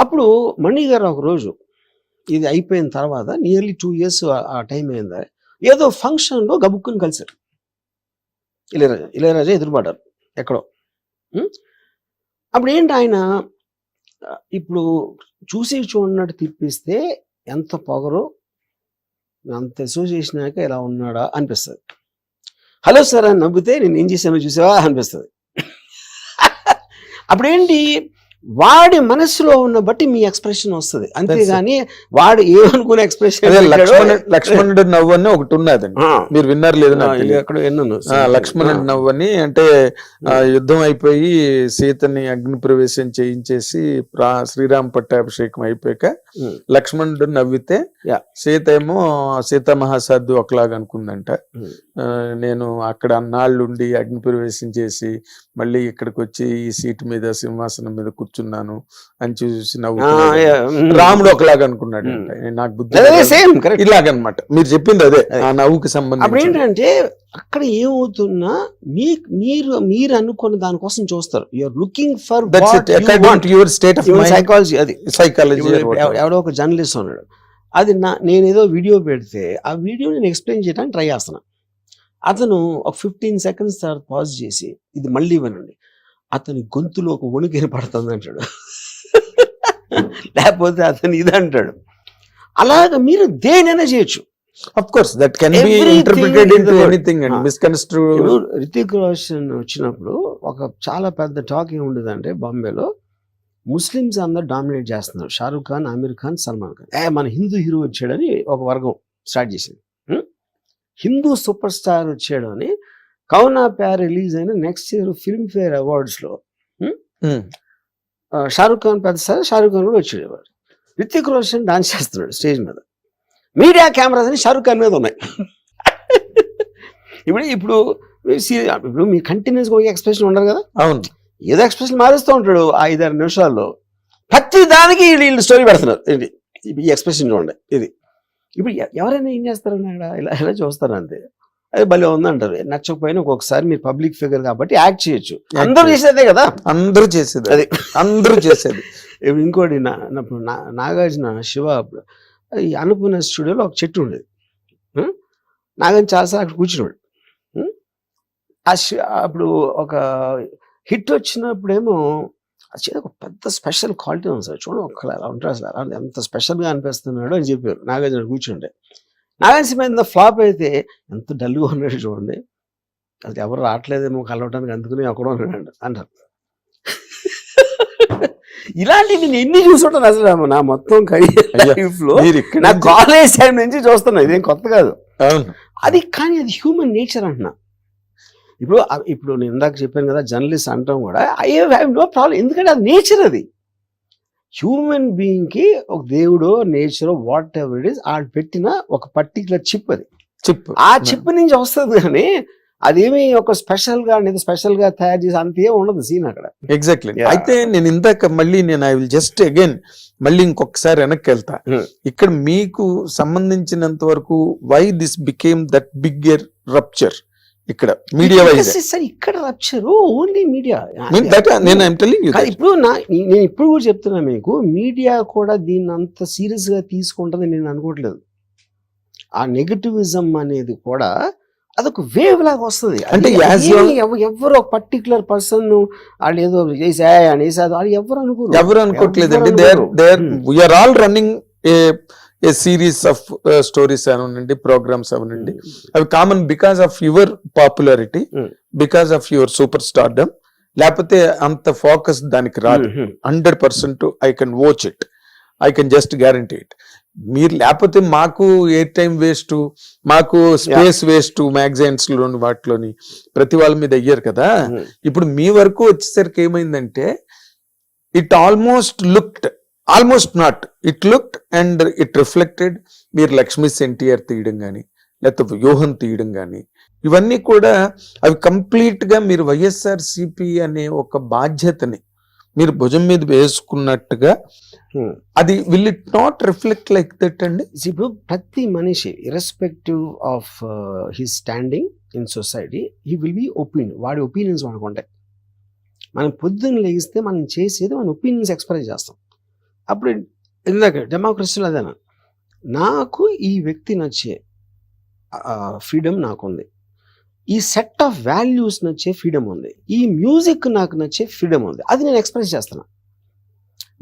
అప్పుడు మణి గారు ఒకరోజు ఇది అయిపోయిన తర్వాత నియర్లీ 2 years ఆ టైం అయిందా, ఏదో ఫంక్షన్లో గబుక్కుని కలిశారు. ఇళయరాజా ఎదురుపడ్డారు ఎక్కడో. అప్పుడు ఏంటి ఆయన ఇప్పుడు చూసి చూడనట్టు తిప్పిస్తే ఎంత పొగరో, అంత అసోసియేషనాక ఇలా ఉన్నాడా అనిపిస్తుంది. హలో సార్ అని నవ్వితే నేను ఏం చేశానో చూసావా అనిపిస్తుంది. అప్పుడేంటి వాడి మనసులో ఉన్న బట్టి మీ ఎక్స్ప్రెషన్ వస్తుంది, అంతేగాని వాడు ఏమనుకునే ఎక్స్ప్రెషన్. లక్ష్మణుడు నవ్వు అని ఒకటి ఉన్నదండి, మీరు విన్నారు లేదు ఎక్కడ విన్నాను. లక్ష్మణుడు నవ్వు అని అంటే యుద్ధం అయిపోయి సీతని అగ్ని ప్రవేశం చేయించేసి శ్రీరామ పట్టాభిషేకం అయిపోయాక లక్ష్మణుడు నవ్వితే సీత ఏమో సీతామహాసాధ్వి ఒకలాగా అనుకుందంట. నేను అక్కడ అన్నాళ్ళుండి అగ్ని ప్రవేశం చేసి మళ్ళీ ఇక్కడికి వచ్చి ఈ సీటు మీద సింహాసనం మీద కూర్చున్నాను అని చూసి నవ్వు. రాముడు ఒకలాగా అనుకున్నాడు. నాకు బుద్ధి ఇలాగనమాట మీరు చెప్పింది అదే ఆ నవ్వుకి సంబంధించి. ఏంటంటే అక్కడ ఏమవుతున్నా మీరు అనుకున్న దానికోసం చూస్తారు. You're looking for your state of psychology. అది సైకాలజీ. ఎవడో ఒక జర్నలిస్ట్ ఉన్నాడు, అది నేనేదో వీడియో పెడితే ఆ వీడియో నేను ఎక్స్ప్లెయిన్ చేయడానికి ట్రై చేస్తున్నా. అతను ఒక 15 seconds తర్వాత పాజ్ చేసి ఇది మళ్ళీ వినండి, అతని గొంతులో ఒక వణుకు పడుతుంది అంటాడు, లేకపోతే అతను ఇది అంటాడు. అలాగ మీరు దేనైనా చేయొచ్చు. Of course, that can be interpreted into anything and misconstrued. Hrithik Roshan వచ్చినప్పుడు ఒక చాలా పెద్ద టాక్ ఏముండేదంటే బాంబేలో ముస్లిమ్స్ అందరు డామినేట్ చేస్తున్నారు. షారూక్ ఖాన్, ఆమిర్ ఖాన్, సల్మాన్ ఖాన్. మన హిందూ హీరో వచ్చాడని ఒక వర్గం స్టార్ట్ చేసింది. హిందూ సూపర్ స్టార్ వచ్చాడు అని కౌనా ప్యార్ రిలీజ్ అయిన నెక్స్ట్ ఇయర్ ఫిల్మ్ఫేర్ అవార్డ్స్లో షారూక్ ఖాన్ పెద్ద సార్, షారూక్ ఖాన్ కూడా వచ్చాడు. రితిక్ రోషన్ డాన్స్ చేస్తున్నాడు స్టేజ్ మీద. మీడియా కెమెరాస్ అని షారూక్ ఖాన్ మీద ఉన్నాయి. ఇప్పుడు మీ కంటిన్యూస్గా ఒక ఎక్స్ప్రెషన్ ఉండదు కదా. అవును, ఏదో ఎక్స్ప్రెషన్ మారుస్తూ ఉంటాడు 5-6 నిమిషాల్లో. ప్రతి దానికి వీళ్ళు స్టోరీ పెడుతున్నారు. ఏంటి ఈ ఎక్స్ప్రెషన్ చూడండి ఇది. ఇప్పుడు ఎవరైనా ఏం చేస్తారని అక్కడ ఇలా చూస్తారు అంతే. అది భలే ఉందంటారు. నచ్చకపోయినా ఒక్కొక్కసారి మీరు పబ్లిక్ ఫిగర్ కాబట్టి యాక్ట్ చేయొచ్చు. అందరూ చేసేదే కదా, అందరూ చేసేది, అది అందరూ చేసేది. ఇంకోటి నాగార్జున శివ అప్పుడు ఈ అన్నపూర్ణ స్టూడియోలో ఒక చెట్టు ఉండేది. నాగార్జున చాలాసార్లు అక్కడ కూర్చున్నాడు. అప్పుడు ఒక హిట్ వచ్చినప్పుడేమో ఒక పెద్ద స్పెషల్ క్వాలిటీ ఉంది సార్, చూడండి ఒక్కలా అలా ఉంటారు సార్, ఎంత స్పెషల్గా అనిపిస్తున్నాడు అని చెప్పారు. నాగార్జున కూర్చుంటే నాగార్జున సినిమా ఫ్లాప్ అయితే ఎంత డల్గా ఉన్నాడు చూడండి, అది ఎవరు రావట్లేదేమో కలవటానికి, అందుకుని అక్కడ ఉన్నాడు అంటారు. ఇలాంటివి నేను ఎన్ని చూసుంటాను అసలు నా మొత్తం లైఫ్ లో. నా కాలేజ్ టైం నుంచి చూస్తున్నా, ఇదేం కొత్త కాదు అది. కానీ అది హ్యూమన్ నేచర్ అంటున్నా. ఇప్పుడు నేను ఇందాక చెప్పాను కదా, జర్నలిస్ట్ అంటాం కూడా ఐ హ్యావ్ నో ప్రాబ్లం, ఎందుకంటే అది నేచర్. అది హ్యూమన్ బీయింగ్కి ఒక దేవుడో నేచరో వాట్ ఎవర్ ఇట్ ఈస్ వాళ్ళు పెట్టిన ఒక పర్టికులర్ చిప్. అది చిప్, ఆ చిప్ నుంచి వస్తుంది. కానీ అదేమి ఒక స్పెషల్గా తయారు చేసి అంతే ఉండదు సీన్ అక్కడ. ఎగ్జాక్ట్లీ. అయితే నేను ఇందాక మళ్ళీ ఐ విల్ జస్ట్ అగైన్ మళ్ళీ ఇంకొకసారి వెనక్కి వెళ్తా. ఇక్కడ మీకు సంబంధించినంత వరకు why this became that bigger rupture ఇక్కడ మీడియా వైజ్. ఇక్కడ రప్చర్ ఓన్లీ మీడియా. ఇప్పుడు నేను ఇప్పుడు కూడా చెప్తున్నా మీకు, మీడియా కూడా దీన్ని అంత సీరియస్ గా తీసుకుంటుంది నేను అనుకోవట్లేదు. ఆ నెగటివిజం అనేది కూడా అదొక వేవ్ లాగా వస్తుంది. అంటే ఎవరు ఒక పర్టికులర్ పర్సన్ వాళ్ళు ఏదో అనేసి వాళ్ళు ఎవరు అనుకోవట్లేదండి. We're all running a series of stories అవనండి, ప్రోగ్రామ్స్ అవనండి, అవి common because of your popularity, because of your superstardom. లేకపోతే అంత ఫోకస్ దానికి రాదు. 100% I can watch it, I can just guarantee it. మీరు లేకపోతే మాకు ఎయిర్ టైం వేస్ట్, మాకు స్పేస్ వేస్ట్, మ్యాగజైన్స్ లోని వాటిలోని ప్రతి వాళ్ళ మీద అయ్యారు కదా. ఇప్పుడు మీ వరకు వచ్చేసరికి ఏమైందంటే it almost not it looked and it reflected. మీరు లక్ష్మీ ఎన్టీఆర్ తీయడం కానీ, లేకపోతే వ్యూహం తీయడం కానీ, ఇవన్నీ కూడా అవి కంప్లీట్ గా మీరు వైఎస్ఆర్సీపీ అనే ఒక బాధ్యతని మీరు భుజం మీద వేసుకున్నట్టుగా అది will it not reflect like that అండి? ఇప్పుడు ప్రతి మనిషి irrespective of his standing in society he will be opinion. వాడి ఒపీనియన్స్ మనకు ఉంటాయి. మనం పొద్దున్న లేగిస్తే మనం చేసేది మన ఒపీనియన్స్ ఎక్స్ప్రెస్ చేస్తాం. అప్పుడు ఇందాక డెమోక్రసీలో అదేనా, నాకు ఈ వ్యక్తి నచ్చే ఫ్రీడమ్ నాకుంది, ఈ సెట్ ఆఫ్ వాల్యూస్ నచ్చే ఫ్రీడమ్ ఉంది, ఈ మ్యూజిక్ నాకు నచ్చే ఫ్రీడమ్ ఉంది, అది నేను ఎక్స్ప్రెస్ చేస్తున్నా.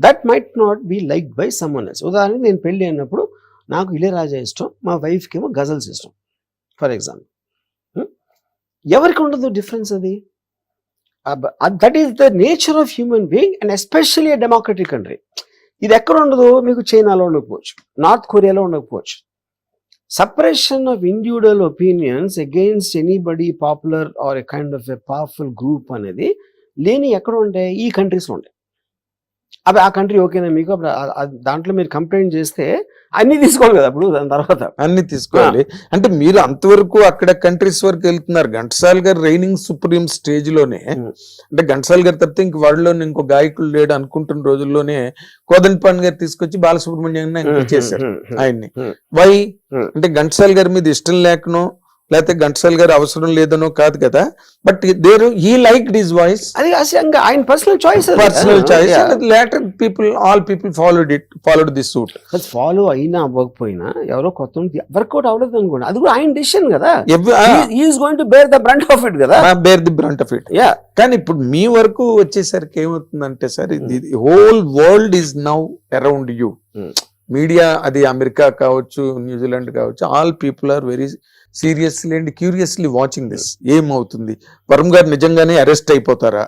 That might not be like by someone else. ఉదాహరణకి నేను పెళ్ళి అయినప్పుడు నాకు ఇళయరాజా ఇష్టం, మా వైఫ్కి ఏమో గజల్స్ ఇష్టం ఫర్ ఎగ్జాంపుల్. ఎవరికి ఉండదు డిఫరెన్స్ అది. That is the nature of human being and especially a democratic country. ఇది ఎక్కడ ఉండదు, మీకు చైనాలో ఉండకపోవచ్చు, నార్త్ కొరియాలో ఉండకపోవచ్చు. Separation of individual opinions against anybody popular or a kind of a powerful group అనేది లేని ఎక్కడ ఉంటాయి, ఈ కంట్రీస్లో ఉంటాయి. అవి ఆ కంట్రీ ఓకేనా మీకు, అప్పుడు దాంట్లో మీరు కంప్లైంట్ చేస్తే అన్ని తీసుకోవాలి కదా అప్పుడు, దాని తర్వాత అన్ని తీసుకోవాలి. అంటే మీరు అంతవరకు అక్కడ కంట్రీస్ వరకు వెళ్తున్నారు. ఘంటసాల గారు రైనింగ్ సుప్రీం స్టేజ్ లోనే, అంటే ఘంటసాల గారు తప్పితే ఇంక వాళ్ళలోనే ఇంకో గాయకులు లేడు అనుకుంటున్న రోజుల్లోనే కోదండపాణి గారు తీసుకొచ్చి బాలసుబ్రహ్మణ్యం చేశారు ఆయన్ని. వై అంటే ఘంటసాల గారి మీద ఇష్టం లేకనో లేకపోతే ఘంటసాల గారు అవసరం లేదనో కాదు కదా, but there he liked his voice, అది ఆయన personal choice. Later people all people followed this suit. Follow అయినా అవ్వకపోయినా ఎవరో కొత్త వర్కౌట్ అవ్వలేదు అనుకోండి, అది కూడా ఆయన డిసిషన్ కదా, is going to bear the brunt of it కదా, bear the brunt of it. కానీ ఇప్పుడు మీ వరకు వచ్చేసరికి ఏమవుతుందంటే sir, the whole world is now around you. Media, అది అమెరికా కావచ్చు, న్యూజిలాండ్ కావచ్చు, all people are very seriously and curiously watching this. ఏమవుతుంది, వరుణ్ గారు నిజంగానే అరెస్ట్ అయిపోతారా,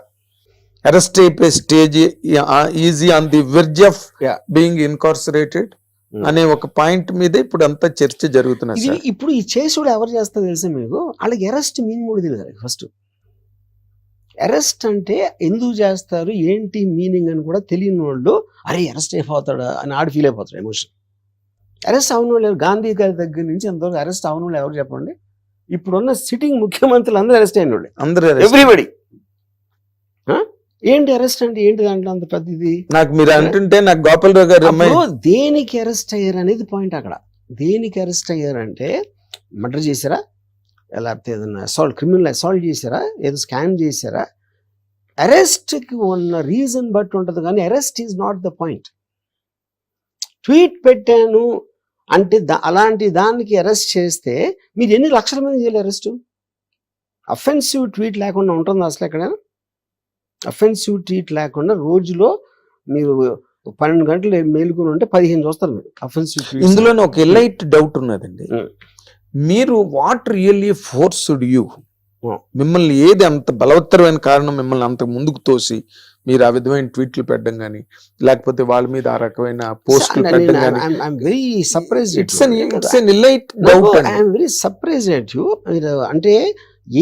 అరెస్ట్ అయిపోయే stage is on the verge of being incarcerated అనే ఒక పాయింట్ మీద ఇప్పుడు అంతా చర్చ జరుగుతున్నది. ఇప్పుడు ఈ చేసుడు ఎవరు చేస్తారు తెలుసా మీకు, వాళ్ళకి అరెస్ట్ మీనింగ్ కూడా తెలియదు. ఫస్ట్ అరెస్ట్ అంటే ఎందుకు చేస్తారు, ఏంటి మీనింగ్ అని కూడా తెలియని వాళ్ళు అరే అరెస్ట్ అయిపోతాడా అని ఆడు ఫీల్ అయిపోతాడు ఎమోషన్. అరెస్ట్ అవన వాళ్ళు గాంధీ గారి దగ్గర నుంచి ఎంతవరకు అరెస్ట్ అవన వాళ్ళు ఎవరు చెప్పండి, ఇప్పుడున్న సిట్టింగ్ ముఖ్యమంత్రులు అందరూ అరెస్ట్ అయిన వాళ్ళు, అందరూ ఎవ్రీబడి. ఏంటి అరెస్ట్ అంటే ఏంటి, దాంట్లో అంత పెద్దది నాకు మీరు అంటుంటే నాకు గోపాలరావు గారు దేనికి అరెస్ట్ అయ్యారు అనేది పాయింట్. అక్కడ దేనికి అరెస్ట్ అయ్యారంటే మర్డర్ చేశారా, లేకపోతే ఏదైనా క్రిమినల్ అసాల్ట్ చేశారా, ఏదో స్కామ్ చేశారా, అరెస్ట్కి ఉన్న రీజన్ బట్టి ఉంటుంది. కానీ arrest is not the point. Tweet పెట్టాను అంటే అలాంటి దానికి అరెస్ట్ చేస్తే మీరు ఎన్ని లక్షల మంది చేయాలి అరెస్టు? అఫెన్సివ్ ట్వీట్ లేకుండా ఉంటుంది అసలు ఎక్కడైనా? అఫెన్సివ్ ట్వీట్ లేకుండా రోజులో మీరు 12 గంటలు మేలుకొని ఉంటే 15 చూస్తారు మీరు అఫెన్సివ్ ట్వీట్. ఇందులోనే ఒక ఎలైట్ డౌట్ ఉన్నదండి. మీరు వాట్ రియల్లీ ఫోర్స్డ్ యూ, మిమ్మల్ని ఏది అంత బలవత్తరమైన కారణం మిమ్మల్ని అంత ముందుకు తోసి మీరు ఆ విధమైన ట్వీట్లు పెట్టడం కానీ, లేకపోతే వాళ్ళ మీద ఆ రకమైన పోస్టులు పెట్టడం కానీ? అంటే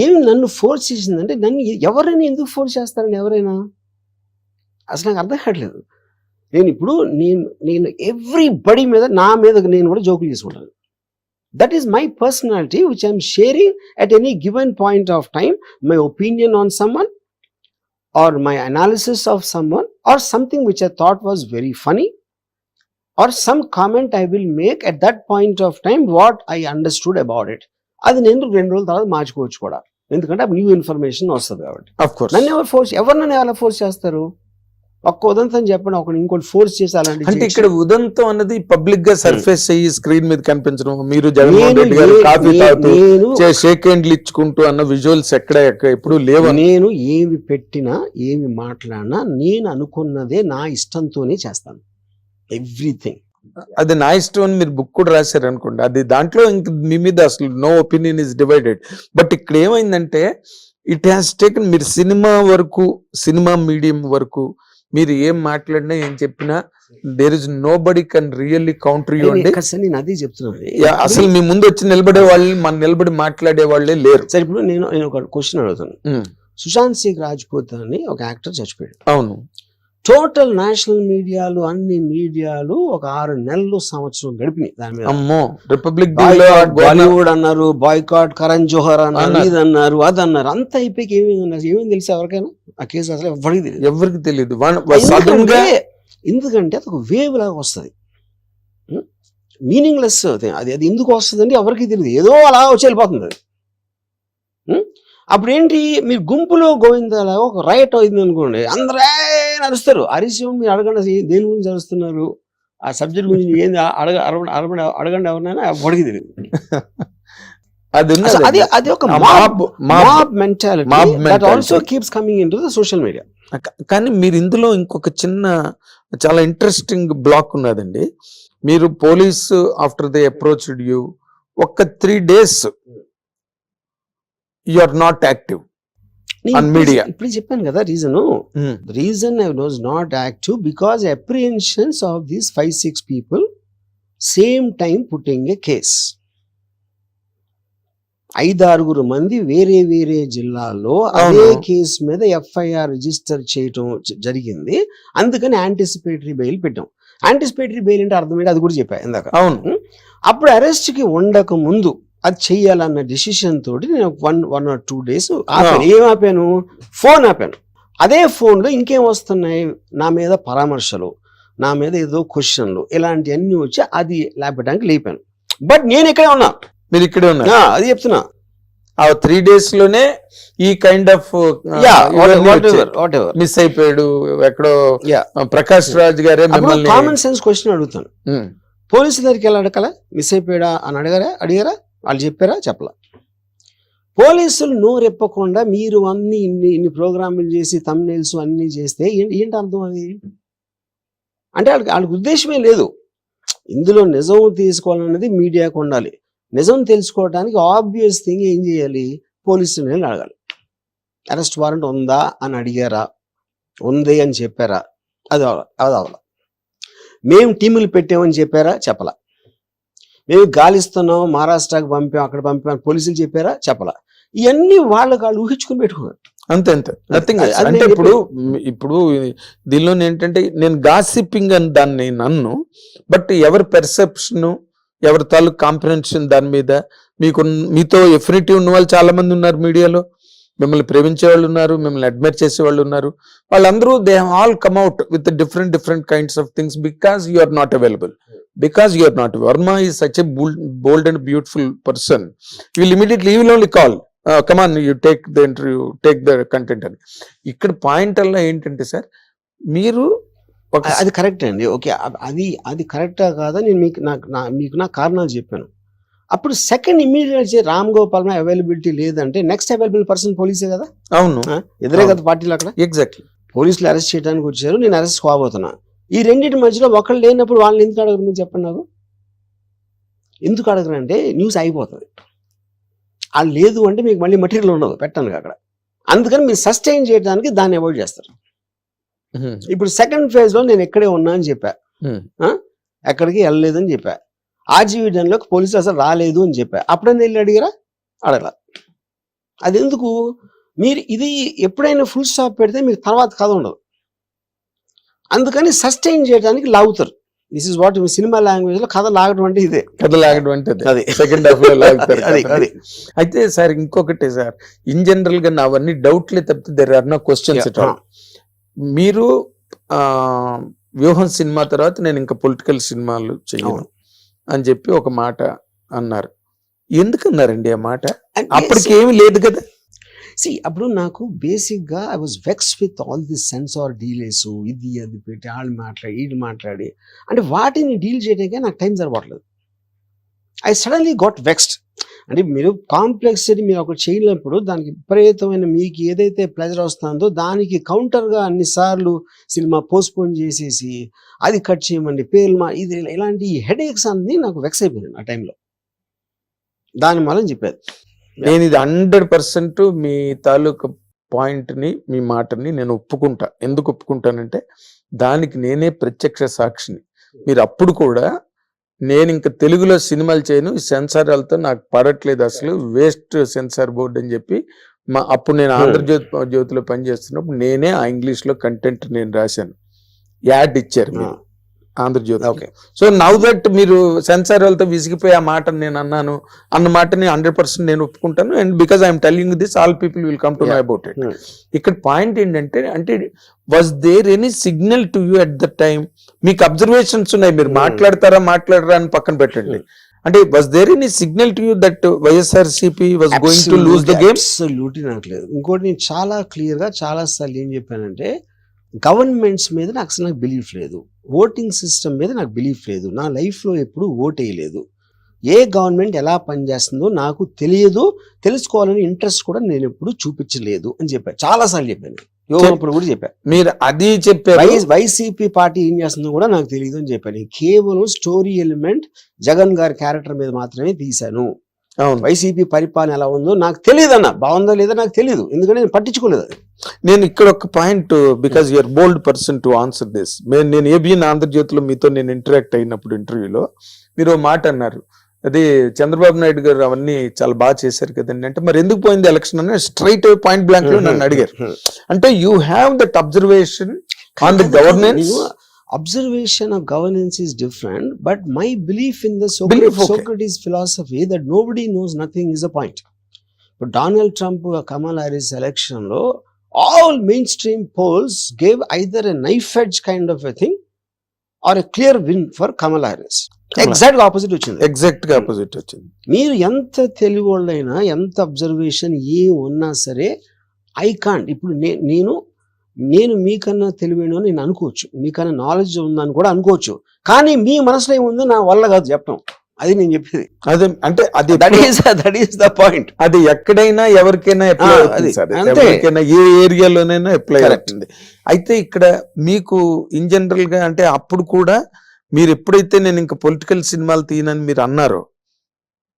ఏమి నన్ను ఫోర్స్ చేసిందంటే, నన్ను ఎవరైనా ఎందుకు ఫోర్స్ చేస్తారని ఎవరైనా అసలు నాకు అర్థం కావట్లేదు. నేను ఎవ్రీబడి మీద, నా మీద నేను కూడా జోకులు చేసుకుంటాను. That is my personality which I am sharing at any given point of time, my opinion on someone or my analysis of someone or something which I thought was very funny or some comment I will make at that point of time what I understood about it. అది నేను 2 రోజుల తర్వాత మార్చుకోవచ్చు కూడా, ఎందుకంటే new information వస్తుంది కాబట్టి. నన్ను ఎవరు ఎలా ఫోర్స్ చేస్తారు? ఒక్క ఉదంతం చెప్పండి, ఒకటి ఇంకోటి ఫోర్స్ చేసి అలాంటి. అంటే ఇక్కడ ఉదంతం అన్నది పబ్లిక్ గా సర్ఫేస్ అయ్యి స్క్రీన్ మీద కనిపించడం, మీరు జగన్మోహన్ రెడ్డి గారు కాఫీ తాగుతూ షేక్ హ్యాండ్లు ఇచ్చుకుంటూ అన్న విజువల్స్ ఎక్కడ ఎప్పుడు లేవు. నేను ఏమి పెట్టినా ఏమి మాట్లాడినా నేను అనుకున్నదే నా ఇష్టంతోనే చేస్తాను, ఎవ్రీథింగ్. అది నా ఇష్టం అని మీరు బుక్ కూడా రాశారు అనుకోండి, అది దాంట్లో ఇంక మీ మీద అసలు no opinion is divided. But ఇక్కడ ఏమైందంటే ఇట్ హ్యాస్ టేకన్, మీరు సినిమా వరకు, సినిమా మీడియం వరకు మీరు ఏం మాట్లాడినా ఏం చెప్పినా there is nobody can really counter you అండి. నేను అదే చెప్తున్నాను, అసలు మీ ముందు వచ్చి నిలబడే వాళ్ళని, మన నిలబడి మాట్లాడే వాళ్ళే లేరు. సరే, ఇప్పుడు నేను ఒక క్వశ్చన్ అడుగుతాను. సుశాంత్ సింగ్ రాజ్పూత్ అని ఒక యాక్టర్ చచ్చిపోయాడు. అవును. టోటల్ నేషనల్ మీడియాలు, అన్ని మీడియాలు ఒక 6 నెలలు సంవత్సరం గడిపినాయి దాని మీద. అమ్మో, రిపబ్లిక్ బాలీవుడ్ అన్నారు, బాయ్కాట్ కరణ్ జోహర్ అన్నారు, ఇది అన్నారు, అది అన్నారు. అంత అయిపోయి ఏమేమి తెలుసు ఎవరికైనా? ఆ కేసు అసలు ఎవరికి తెలియదు. ఎందుకంటే అది ఒక వేవ్ లాగా వస్తుంది, మీనింగ్లెస్. అది ఎందుకు వస్తుంది అంటే ఎవరికి తెలియదు, ఏదో అలా వచ్చి వెళ్ళిపోతుంది అది. అప్పుడు ఏంటి, మీరు గుంపులో గోవిందలాగా ఒక రైట్ అయింది అనుకోండి, అందరూ అని అరుస్తారు. అరిసి మీరు అడగండి దేని గురించి అరుస్తున్నారు, ఆ సబ్జెక్ట్ గురించి ఏంది అడగండి ఎవరినైనా ఎవరికి తెలియదు. అది ఒక mob mentality that also keeps coming into the social media. కానీ మీరు ఇందులో ఇంకొక చిన్న చాలా ఇంట్రెస్టింగ్ బ్లాక్ ఉన్నదండి. మీరు police after they approached you ఒక 3 days you are not active on media. ఇప్పుడు చెప్పాను కదా reason I was not active because apprehensions of these 5-6 people same time putting a case. 5-6 మంది వేరే వేరే జిల్లాల్లో అదే కేసు మీద FIR రిజిస్టర్ చేయటం జరిగింది. అందుకని యాంటిసిపేటరీ బెయిల్ పెట్టాం. యాంటిసిపేటరీ బెయిల్ అంటే అర్థమైంది, అది కూడా చెప్పా ఇందాక. అవును. అప్పుడు అరెస్ట్ కి ఉండక ముందు అది చెయ్యాలన్న డిసిషన్ తోటి నేను 1 or 2 days ఆపాను. ఏం ఆపాను? ఫోన్ ఆపాను. అదే ఫోన్ లో ఇంకేం వస్తున్నాయి, నా మీద పరామర్శలు, నా మీద ఏదో క్వశ్చన్లు, ఇలాంటివన్నీ వచ్చి అది లేపడానికి లేపాను. బట్ నేను ఇక్కడే ఉన్నా, మీరు ఇక్కడే ఉన్నా, అది చెప్తున్నా. ఆ 3 days లోనే ఈ కైండ్ ఆఫ్ మిస్ అయిపోయాడు ఎక్కడో ప్రకాష్ రాజ్ గారే. కామన్ సెన్స్ క్వశ్చన్ అడుగుతాను, పోలీసుల దగ్గరికి ఎలా అడగల, మిస్ అయిపోయాడా అని అడిగారా? వాళ్ళు చెప్పారా? చెప్పలా. పోలీసులు నోరెప్పకుండా మీరు ఇన్ని ప్రోగ్రాములు చేసి thumbnails అన్ని చేస్తే ఏంటి అర్థం? అది అంటే వాళ్ళకి ఉద్దేశమే లేదు. ఇందులో నిజం తీసుకోవాలన్నది మీడియాకు ఉండాలి. నిజం తెలుసుకోవడానికి ఆబ్వియస్ థింగ్ ఏం చేయాలి? పోలీసులు అడగాలి. అరెస్ట్ వారెంట్ ఉందా అని అడిగారా? ఉంది అని చెప్పారా? అది అవలా. మేము టీములు పెట్టామని చెప్పారా? చెప్పలా. మేము గాలిస్తున్నాం, మహారాష్ట్రకి పంపాం, అక్కడ పంపాం, పోలీసులు చెప్పారా? చెప్పలా. ఇవన్నీ వాళ్ళు ఊహించుకుని పెట్టుకున్నారు. అంతే. అంటే ఇప్పుడు దీనిలో ఏంటంటే నేను గాసిపింగ్ అని దాన్ని నన్ను, బట్ ఎవరి పెర్సెప్షన్, ఎవరి తాలూకు కాంప్రహెన్షన్ దాని మీద మీతో ఎఫినిటీ ఉన్న వాళ్ళు చాలా మంది ఉన్నారు మీడియాలో. మిమ్మల్ని ప్రేమించే వాళ్ళు ఉన్నారు, మిమ్మల్ని అడ్మైర్ చేసే వాళ్ళు ఉన్నారు. వాళ్ళందరూ they have all come out with different kinds of things because you are not available. Because you are not. Varma is such a bold and beautiful person. You will only call. Come on, you take the interview, take the content. అని ఇక్కడ point అలా ఏంటంటే sir, మీరు అది correct అండి. Okay, అది కరెక్టా కాదా నేను మీకు నా కారణాలు చెప్పాను. అప్పుడు second immediate Ram Gopal availability లేదంటే నెక్స్ట్ అవైలబుల్ పర్సన్ పోలీసే కదా. అవును, ఎదురే కదా పార్టీలు అక్కడ. ఎగ్జాక్ట్లీ. పోలీసులు అరెస్ట్ చేయడానికి వచ్చారు, నేను అరెస్ట్ కాబోతున్నా. ఈ రెండింటి మధ్యలో ఒకళ్ళు లేనప్పుడు వాళ్ళని ఎందుకు అడగరు? మీరు చెప్పండి నాకు. ఎందుకు అడగరు అంటే న్యూస్ అయిపోతుంది. వాళ్ళు లేదు అంటే మీకు మళ్ళీ మెటీరియల్ ఉండదు పెట్టడానికి అక్కడ. అందుకని మీరు సస్టైన్ చేయడానికి దాన్ని అవాయిడ్ చేస్తారు. ఇప్పుడు సెకండ్ ఫేజ్ లో నేను ఎక్కడే ఉన్నా అని చెప్పా, ఎక్కడికి వెళ్ళలేదని చెప్పా. ఆర్జీవీడన్లోకి పోలీసులు అసలు రాలేదు అని చెప్పా. అప్పుడైనా వెళ్ళి అడిగారా? అడగల. అది ఎందుకు? మీరు ఇది ఎప్పుడైనా ఫుల్ స్టాప్ పెడితే మీకు తర్వాత కథ ఉండదు. అందుకని సస్టైన్ చేయడానికి లాగుతారు. This is what cinema language లో కథ లాగడం అంటే ఇదే. కథ లాగడం అంటే అది సెకండ్ హాఫ్ లో లాగుతారు. అది అయితే సార్ ఇంకొకటి సార్, ఇన్ జనరల్ గా అవన్నీ డౌట్లే తప్పితే there are no questions at all. మీరు వ్యూహం సినిమా తర్వాత నేను ఇంకా పొలిటికల్ సినిమాలు చెయ్యను అని చెప్పి ఒక మాట అన్నారు. ఎందుకన్నారండి ఆ మాట? అప్పటికి ఏమి లేదు కదా. అప్పుడు నాకు బేసిక్ గా I was vexed with all this censor delays, ఇది అది పెట్టి వాళ్ళు మాట్లాడి అంటే వాటిని డీల్ చేయడానికి నాకు టైం సరిపోవట్లేదు. I suddenly got vexed. అంటే మీరు కాంప్లెక్సిటీ మీరు ఒకటి చేయలేనప్పుడు దానికి విపరీతమైన మీకు ఏదైతే ప్లెజర్ వస్తుందో దానికి కౌంటర్గా అన్నిసార్లు సినిమా పోస్ట్పోన్ చేసేసి అది కట్ చేయమండి పేర్లు ఇది ఇలాంటి హెడేక్స్ అన్ని నాకు వెక్స్ అయిపోయింది ఆ టైంలో. దాని వల్ల చెప్పేది నేను ఇది 100% మీ తాలూకు పాయింట్ని, మీ మాటని నేను ఒప్పుకుంటా. ఎందుకు ఒప్పుకుంటానంటే దానికి నేనే ప్రత్యక్ష సాక్షిని. మీరు అప్పుడు కూడా నేను ఇంకా తెలుగులో సినిమాలు చేయను, ఈ సెన్సార్లతో నాకు పడట్లేదు, అసలు వేస్ట్ సెన్సార్ బోర్డు అని చెప్పి అప్పుడు నేను ఆంధ్రజ్యోతిలో పనిచేస్తున్నప్పుడు నేనే ఆ ఇంగ్లీష్లో కంటెంట్ నేను రాశాను. యాడ్ ఇచ్చారు మీరు Andhra Jyothy. Okay, so now that మీరు సెన్సార్ వాళ్ళతో విసిగిపోయి ఆ మాట నేను అన్నాను అన్న మాటని 100% నేను ఒప్పుకుంటాను. And because I'm telling this all people will come to know about it. ఇక్కడ పాయింట్ ఏంటంటే, అంటే was there any signal to you at the time? మీకు అబ్జర్వేషన్స్ ఉన్నాయి, మీరు మాట్లాడతారా అని పక్కన పెట్టండి. అంటే was there any signal to you that YSRCP was going to lose the game? Absolutely నాకు లేదు. ఇంకోటి నేను చాలా క్లియర్ గా చాలా సార్లు ఏం చెప్పానంటే, గవర్నమెంట్స్ మీద నాకు బిలీఫ్ లేదు, ఓటింగ్ సిస్టమ్ మీద నాకు బిలీఫ్ లేదు, నా లైఫ్లో ఎప్పుడు ఓట్ వేయలేదు, ఏ గవర్నమెంట్ ఎలా పనిచేస్తుందో నాకు తెలియదు, తెలుసుకోవాలని ఇంట్రెస్ట్ కూడా నేను ఎప్పుడు చూపించలేదు అని చెప్పాను. చాలాసార్లు చెప్పాను, యోగప్పుడు కూడా చెప్పాను. మీరు అది చెప్పారు. వైసీపీ పార్టీ ఏం చేస్తుందో కూడా నాకు తెలియదు అని చెప్పాను. కేవలం స్టోరీ ఎలిమెంట్ జగన్ గారి క్యారెక్టర్ మీద మాత్రమే తీశాను. వైసీపీ పరిపాలన ఎలా ఉందో నాకు తెలియదు అన్న, బాగుందో లేదో నాకు తెలియదు, ఎందుకంటే నేను పట్టించుకోలేదు అది. నేను ఇక్కడ ఒక point, because you're bold person to answer this. నేను ఏబిఎన్ ఆంధ్రజ్యోతిలో మీతో నేను ఇంటరాక్ట్ అయినప్పుడు ఇంటర్వ్యూలో మీరు ఓ మాట అన్నారు, అది చంద్రబాబు నాయుడు గారు అవన్నీ చాలా బాగా చేశారు కదండి అంటే, మరి ఎందుకు పోయింది ఎలక్షన్ అని స్ట్రైట్ పాయింట్ బ్లాంక్ లో నన్ను అడిగారు. అంటే you have that observation on the governance. Observation of governance is different, but my belief in the Socrates philosophy that nobody knows nothing is a point. But Donald Trump, Kamala Harris election lo, all mainstream polls gave either a knife edge kind of a thing or a clear win for Kamala Harris. Exact opposite వచ్చింది. Exact గా opposite వచ్చింది. మీరు ఎంత తెలివివాళ్ళైనా, ఎంత observation ఏ ఉన్నా సరే, I can't. ఇప్పుడు నేను మీకన్నా తెలివైన నేను అనుకోవచ్చు, మీకన్నా నాలెడ్జ్ ఉందని కూడా అనుకోవచ్చు, కానీ మీ మనసులో ఏముందో నా వల్ల కాదు చెప్పడం. అది నేను చెప్పేది. అదే అంటే అది దట్ ఈస్ ద పాయింట్. అది ఎక్కడైనా ఎవరికైనా అప్లై అవుతుంది సార్, ఎవరికైనా ఏ ఏరియాలోనైనా అప్లై అవుతుంది. అయితే ఇక్కడ మీకు ఇన్ జనరల్ గా అంటే అప్పుడు కూడా మీరు ఎప్పుడైతే నేను ఇంకా పొలిటికల్ సినిమాలు తీయనని మీరు అన్నారో,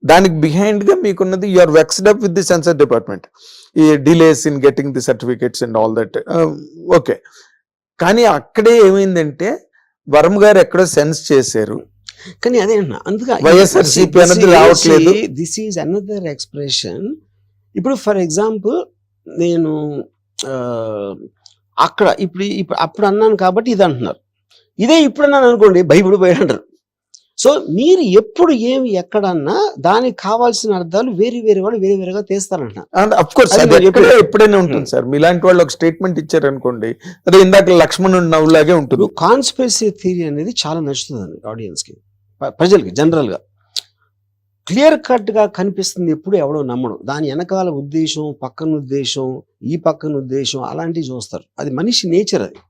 దానికి బిహైండ్ గా మీకున్నది you are vexed up with the censor department, ఈ delays in getting the certificates and all that. Okay, కానీ అక్కడే ఏమైందంటే వరం గారు ఎక్కడో సెన్స్ చేశారు, కానీ అదే అన్న, అందుకే వైఎస్ఆర్సీపీ అనేది రావట్లేదు. This is another expression. ఇప్పుడు ఫర్ ఎగ్జాంపుల్ నేను అక్కడ ఇప్పుడు అప్పుడు అన్నాను కాబట్టి ఇది అంటున్నారు, ఇదే ఇప్పుడు అన్నాను అనుకోండి బైబిల్ పోయాడు అంటారు. సో మీరు ఎప్పుడు ఏమి ఎక్కడన్నా దానికి కావాల్సిన అర్థాలు వేరే వాళ్ళు వేరేగా తీస్తారంటున్నారు. ఎప్పుడైనా ఉంటుంది సార్, మీలాంటి వాళ్ళు ఒక స్టేట్మెంట్ ఇచ్చారు అనుకోండి, అదే ఇందాక లక్ష్మణుడు నవ్వులాగే ఉంటుంది. కాన్స్పిరసీ థియరీ అనేది చాలా నచ్చుతుందండి ఆడియన్స్ కి, ప్రజలకి జనరల్ గా. క్లియర్ కట్ గా కనిపిస్తుంది, ఎప్పుడు ఎవడో నమ్మడు. దాని వెనకాల ఉద్దేశం, పక్కన ఉద్దేశం, ఈ పక్కన ఉద్దేశం అలాంటివి చూస్తారు. అది మనిషి నేచర్. అది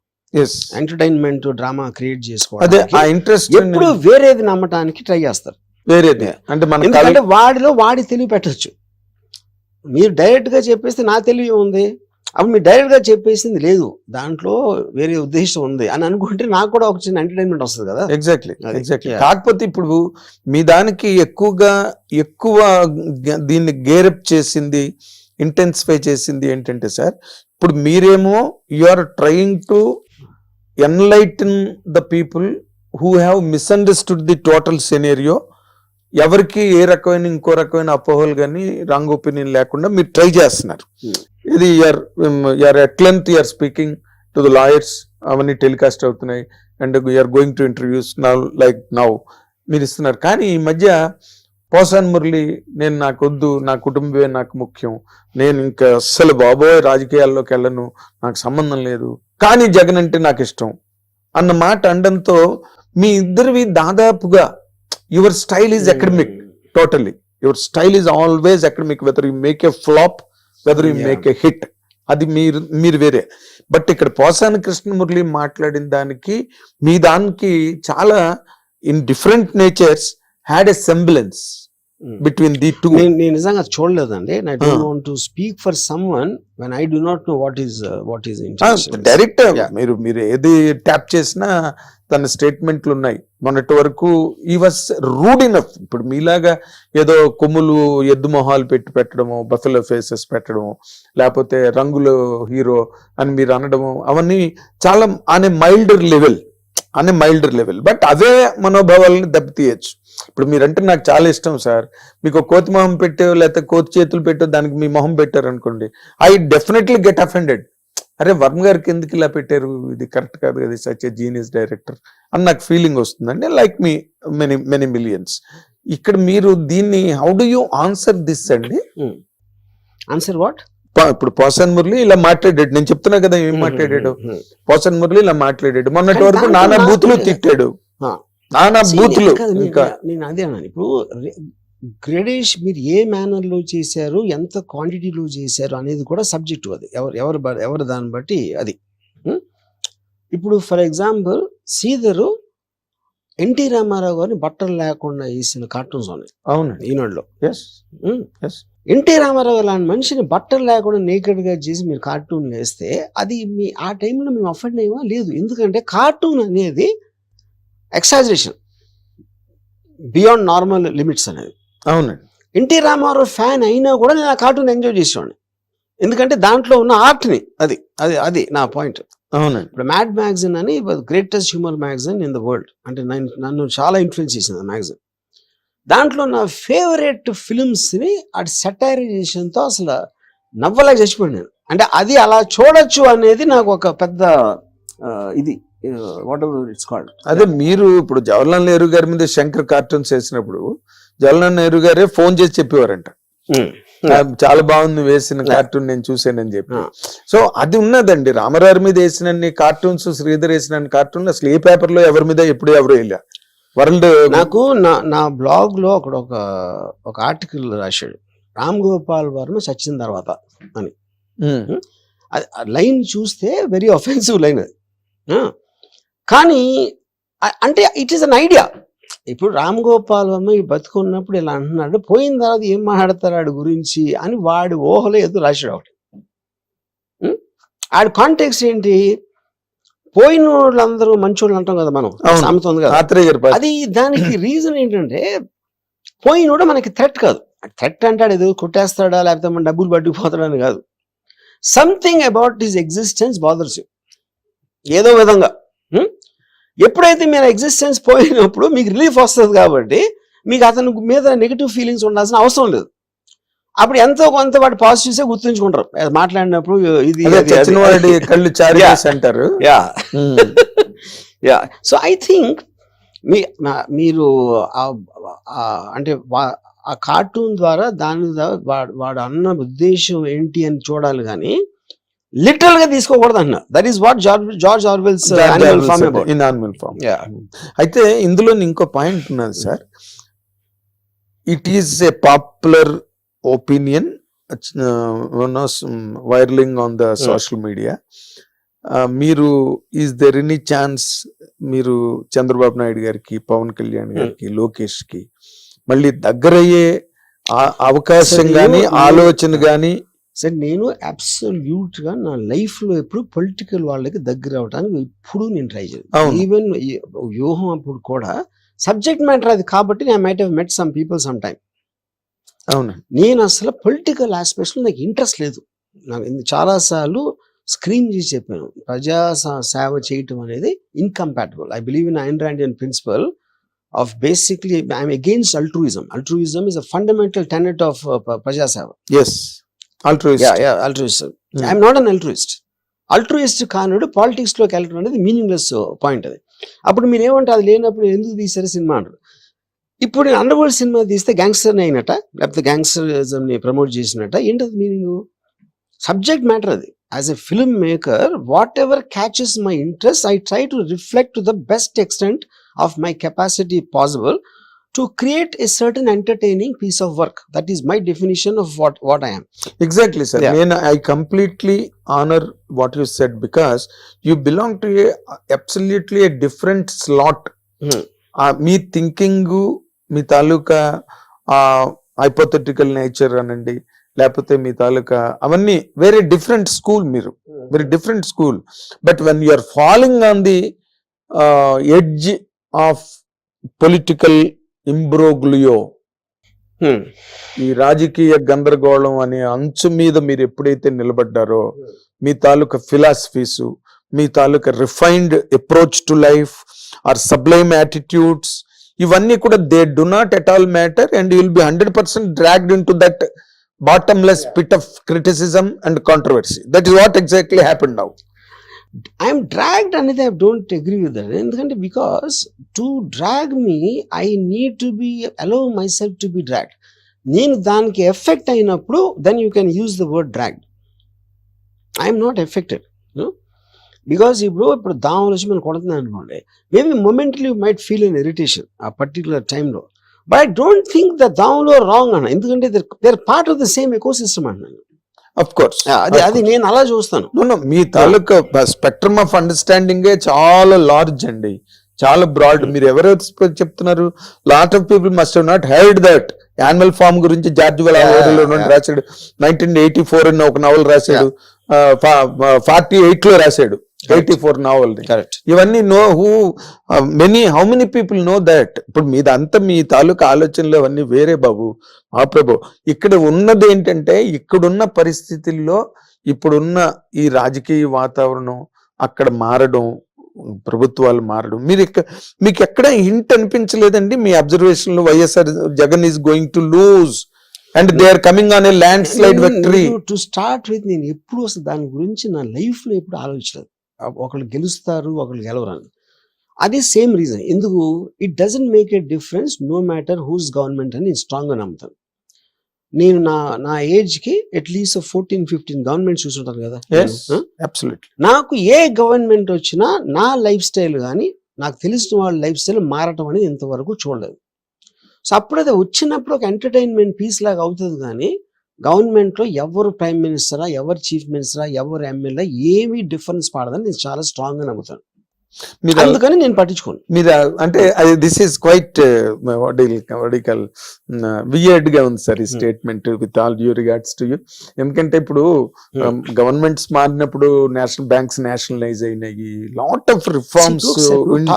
ఎంటర్టైన్మెంట్ డ్రామా క్రియేట్ చేసుకోవాలి, ఎప్పుడు వేరేది నమ్మటానికి ట్రై చేస్తారు. వేరేది అంటే వాడి తెలివి పెట్టచ్చు. మీరు డైరెక్ట్ గా చెప్పేస్తే నా తెలివి ఉంది, అప్పుడు మీరు డైరెక్ట్ గా చెప్పేసింది లేదు, దాంట్లో వేరే ఉద్దేశం ఉంది అని అనుకుంటే నాకు కూడా ఒక చిన్న ఎంటర్టైన్మెంట్ వస్తుంది కదా. ఎగ్జాక్ట్లీ. కాకపోతే ఇప్పుడు మీ దానికి ఎక్కువ దీన్ని గేరప్ చేసింది, ఇంటెన్సిఫై చేసింది ఏంటంటే సార్, ఇప్పుడు మీరేమో you are trying to enlighten the people who have misunderstood the total scenario. ఎవరికి ఏ రకమైన ఇంకో రకమైన అపోహలు కానీ రాంగ్ ఒపీనియన్ లేకుండా మీరు ట్రై చేస్తున్నారు. ఇది you're at length you're speaking to the lawyers, అవన్నీ టెలికాస్ట్ అవుతున్నాయి, and you're going to interviews now like now మీరు ఇస్తున్నారు. కానీ ఈ మధ్య పోసాన్ మురళి, నేను నాకు వద్దు, నా కుటుంబమే నాకు ముఖ్యం, నేను ఇంకా అస్సలు బాబోయ్ రాజకీయాల్లోకి వెళ్ళను, నాకు సంబంధం లేదు, కానీ జగన్ అంటే నాకు ఇష్టం అన్న మాట అనడంతో మీ ఇద్దరివి దాదాపుగా your style is academic, totally your style is always academic, whether you make a flop, whether you make a hit, అది మీరు వేరే. బట్ ఇక్కడ పోసాని కృష్ణమురళి మాట్లాడిన దానికి మీ దానికి చాలా in different natures had a semblance between the two. నేను నిజంగా చూడలేదండి. I don't want to speak for someone when I do not know what is intention. Direct మీరు ఏది ట్యాప్ చేసినా తన స్టేట్మెంట్లు ఉన్నాయి. మొన్నటి వరకు ఈ వాస్ రూడ్ ఇనఫ్. ఇప్పుడు మీలాగా ఏదో కొమ్ములు ఎద్దు మొహాలు పెట్టడము, బఫెలో ఫేసెస్ పెట్టడము, లేకపోతే రంగుల హీరో అని మీరు అనడము, అవన్నీ చాలా అనే మైల్డర్ లెవెల్. బట్ అవే మనోభావాలను దెబ్బతీయచ్చు. ఇప్పుడు మీరంటే నాకు చాలా ఇష్టం సార్, మీకు కోతి మొహం పెట్టో లేకపోతే కోతి చేతులు పెట్టో దానికి మీ మొహం పెట్టారు అనుకోండి, ఐ డెఫినెట్లీ గెట్ అఫెండెడ్. అరే వర్మ గారికి ఎందుకు ఇలా పెట్టారు, ఇది కరెక్ట్ కాదు కదా, సచ్ ఎ జీనియస్ డైరెక్టర్ అని నాకు ఫీలింగ్ వస్తుందండి. Like me many millions. ఇక్కడ మీరు దీన్ని how do you answer this అండి? Answer what? ఇప్పుడు పోసాన్ మురళి ఇలా మాట్లాడాడు, నేను చెప్తున్నా కదా ఏం మాట్లాడాడు. పోసాన్ మురళి ఇలా మాట్లాడాడు, మొన్నటి వరకు నానా బూతులు తిట్టాడు, నానా బూతులు. ఇంకా నేను అదే అన్నాను, ఇప్పుడు గ్రేడేష్ మీరు ఏ మేనర్ లో చేశారు, ఎంత క్వాంటిటీలో చేశారు అనేది కూడా సబ్జెక్టు. అది ఎవరు దాన్ని బట్టి అది. ఇప్పుడు ఫర్ ఎగ్జాంపుల్ శ్రీధరు ఎన్టీ రామారావు గారిని బట్టలు లేకుండా వేసిన కార్టూన్స్ ఉన్నాయి. అవును, ఈనాడులో. ఎన్టీ రామారావు లాంటి మనిషిని బట్టలు లేకుండా నేకెడ్ గా చేసి మీరు కార్టూన్ వేస్తే అది మీ ఆ టైంలో మేము అఫెండ్ అయ్యమా? లేదు. ఎందుకంటే కార్టూన్ అనేది ఎక్సాజరేషన్ బియాండ్ నార్మల్ లిమిట్స్ అనేది. అవునండి. ఎన్టీ రామారావు ఫ్యాన్ అయినా కూడా నేను ఆ కార్టూన్ ఎంజాయ్ చేసేవాడిని, ఎందుకంటే దాంట్లో ఉన్న ఆర్ట్ని. అది అది అది నా పాయింట్. అవునండి. ఇప్పుడు మ్యాడ్ మ్యాగజైన్ అని greatest humour magazine in the world, అంటే నన్ను చాలా ఇన్ఫ్లుయెన్స్ చేసింది ఆ మ్యాగజైన్. దాంట్లో నా ఫేవరెట్ ఫిల్మ్స్ని అటు సెటైరైజేషన్తో అసలు నవ్వలేక చచ్చిపోయాను నేను. అంటే అది అలా చూడొచ్చు అనేది నాకు ఒక పెద్ద ఇది వాట్ ఎవర్ ఇట్స్ కాల్డ్. అదే మీరు ఇప్పుడు జవహర్లాల్ నెహ్రూ గారి మీద శంకర్ కార్టూన్స్ వేసినప్పుడు జవహర్లాల్ నెహ్రూ గారే ఫోన్ చేసి చెప్పేవారంట, చాలా బాగుంది వేసిన కార్టూన్ నేను చూసానని చెప్పి. సో అది ఉన్నదండి. రామారావు మీద వేసిన కార్టూన్స్, శ్రీధర్ వేసిన కార్టూన్ అసలు ఏ పేపర్ లో ఎవరి మీద ఎప్పుడు ఎవరు వెళ్ళా వరల్డ్. నాకు నా బ్లాగ్ లో అక్కడ ఒక ఆర్టికల్ రాశాడు, రామ్ గోపాల్ వర్మ చచ్చిన తర్వాత అని. లైన్ చూస్తే వెరీ అఫెన్సివ్ లైన్ అది. కానీ అంటే ఇట్ ఈస్ అన్ ఐడియా. ఇప్పుడు రామ్ గోపాల్ వర్మ బతుకున్నప్పుడు ఇలా అంటున్నాడు, పోయిన తర్వాత ఏం మాట్లాడతారు ఆడి గురించి అని వాడి ఊహలో ఏదో రాశాడు ఒకటి. ఆడి కాంటెక్స్ట్ ఏంటి? పోయిన వాళ్ళందరూ మంచోళ్ళు అంటాం కదా మనం, సామెత ఉంది కదా. అది దానికి రీజన్ ఏంటంటే పోయినోడు మనకి థ్రెట్ కాదు. థ్రెట్ అంటాడు ఏదో కొట్టేస్తాడా లేకపోతే మన డబ్బులు పట్టుకుపోతాడని కాదు. Something about his existence bothers you ఏదో విధంగా. ఎప్పుడైతే మీరు ఎగ్జిస్టెన్స్ పోయినప్పుడు మీకు రిలీఫ్ వస్తుంది కాబట్టి మీకు అతని మీద నెగిటివ్ ఫీలింగ్స్ ఉండాల్సిన అవసరం లేదు. అప్పుడు ఎంతో కొంత వాటి పాజిటివ్సే గుర్తుంచుకుంటారు మాట్లాడినప్పుడు. ఇది కళ్ళు అంటారు. యా. సో ఐ థింక్ మీరు అంటే ఆ కార్టూన్ ద్వారా దాని వాడు అన్న ఉద్దేశం ఏంటి అని చూడాలి కానీ లిటరల్ గా తీసుకోకూడదు అన్న. That is what George Orwell's Animal Farm. అయితే ఇందులో ఇంకో పాయింట్ ఉన్నది sir. It is a popular opinion viraling on the social media. మీరు ఈజ్ దెర్ ఎనీ ఛాన్స్ మీరు చంద్రబాబు నాయుడు గారికి, పవన్ కళ్యాణ్ గారికి, లోకేష్ కి మళ్ళీ దగ్గరయ్యే అవకాశం గాని ఆలోచన గాని? సార్ నేను అబ్సల్యూట్ గా నా లైఫ్ లో ఎప్పుడు పొలిటికల్ వాళ్ళకి దగ్గర అవడానికి ఎప్పుడు నేను ట్రై చేయను. ఈవెన్ వ్యూహం అప్పుడు కూడా సబ్జెక్ట్ మ్యాటర్ అది కాబట్టి I might have met some people some time. అవును. నేను అసలు పొలిటికల్ ఆస్పెక్ట్స్ లో నాకు ఇంట్రెస్ట్ లేదు. నాకు చాలా సార్లు స్క్రీన్ చేసి చెప్పాను, ప్రజా సేవ చేయటం అనేది incompatible. I believe in Ayn Randian principle of basically I'm against altruism. Altruism is a fundamental tenet of praja seva. Yes, altruist. Yeah, altruism. I'm not an altruist. Altruist కానుడు పాలిటిక్స్ లోకి వెళ్ళడం అనేది మీనింగ్లెస్ పాయింట్. అది అప్పుడు మీరు ఏమంటే అది లేనప్పుడు ఎందుకు తీసారు సినిమా అంటారు. ఇప్పుడు నేను అండర్ వరల్డ్ సినిమా తీస్తే గ్యాంగ్స్టర్ అయినట్ట లేకపోతే గ్యాంగ్స్టరిజం ని ప్రమోట్ చేసినట్ట ఏంటది మీనింగ్? సబ్జెక్ట్ మ్యాటర్ అది. As a film maker what ever catches my interest I try to reflect to the best extent of my capacity possible to create a certain entertaining piece of work. That is my definition of what I am. Exactly, sir. I completely honor what you said because you belong to absolutely a different slot. Me thinking మీ తాలూకా hypothetical nature అనండి లేకపోతే మీ తాలూకా అవన్నీ very different school. మీరు very different school. But when you are following on the edge of political imbroglio, ఈ రాజకీయ గందరగోళం అనే అంచు మీద మీరు ఎప్పుడైతే నిలబడ్డారో మీ తాలూకా ఫిలాసఫీస్, మీ తాలూకా refined approach to life or sublime attitudes, ఇవన్నీ కూడా they do not at all matter and you will be 100% dragged into that bottomless pit of criticism and controversy. That is what exactly happened now. I am dragged అనేది I don't agree with that. ఎందుకంటే because to drag me I need to be allow myself to be dragged. నేను దానికి effect అయినప్పుడు then you can use the word dragged. I am not affected, you know, because ఇప్పుడు దావలు వచ్చి మనం కొడుతున్నాను అనుకోండి, maybe momentarily you might feel an irritation ఆ particular టైంలో, but I don't think the దావలో రాంగ్ అన్న. ఎందుకంటే they are part of the same ecosystem అన్నాను. ఆఫ్ కోర్స్ అది నేను అలా చూస్తాను. మీ తాలూకా స్పెక్ట్రమ్ ఆఫ్ అండర్స్టాండింగ్ చాలా లార్జ్ అండి, చాలా బ్రాడ్. మీరు ఎవరెవరు చెప్తున్నారు? Lot of people must have not heard that. Animal Farm గురించి జార్జ్ వెల్ రాశాడు, 1984 అని ఒక నవల్ రాశాడు, 48 లో రాశాడు, 84 నావల్. ఇవన్నీ how many people know that? ఇప్పుడు మీదంతా మీ తాలూకా ఆలోచనలు అవన్నీ వేరే బాబు. ప్రభు, ఇక్కడ ఉన్నది ఏంటంటే, ఇక్కడున్న పరిస్థితుల్లో ఇప్పుడున్న ఈ రాజకీయ వాతావరణం అక్కడ మారడం, ప్రభుత్వాలు మారడం, మీకు ఎక్కడ హింట్ అనిపించలేదండి మీ అబ్జర్వేషన్ లో? YSR Jagan is going to lose and they are coming on a landslide victory. To start with, నేను ఎప్పుడు అసలు దాని గురించి నా లైఫ్ లో ఎప్పుడు ఆలోచించలేదు. ఒకళ్ళు గెలుస్తారు, ఒకళ్ళు గెలవరని. అది సేమ్ రీజన్. ఎందుకు? It doesn't make a difference no matter whose government అని నేను స్ట్రాంగ్ గా నమ్ముతాను. నేను నా ఏజ్ కి అట్లీస్ట్ 14-15 గవర్నమెంట్ చూసుంటాను కదా. నాకు ఏ గవర్నమెంట్ వచ్చినా నా లైఫ్ స్టైల్ కానీ, నాకు తెలిసిన వాళ్ళ లైఫ్ స్టైల్ మారటం అనేది ఇంతవరకు చూడలేదు. సో అప్పుడైతే వచ్చినప్పుడు ఒక ఎంటర్టైన్మెంట్ పీస్ లాగా అవుతుంది, కానీ గవర్నమెంట్ లో ఎవరు ప్రైమ్ మినిస్టరా, ఎవరు చీఫ్ మినిస్టరా, ఎవరు ఎమ్మెల్యే ఏమీ డిఫరెన్స్ పడదని నేను చాలా స్ట్రాంగ్ గా నమ్ముతాను. అందుకని నేను పట్టించుకోను. మీరు అంటే దిస్ ఈస్ క్వైట్ వియర్డ్ గా ఉంది సార్ ఈ statement, with all due regards to you. ఎందుకంటే ఇప్పుడు గవర్నమెంట్స్ మారినప్పుడు నేషనల్ బ్యాంక్స్ నేషనలైజ్ అయినాయి, లాట్ ఆఫ్ రిఫార్మ్స్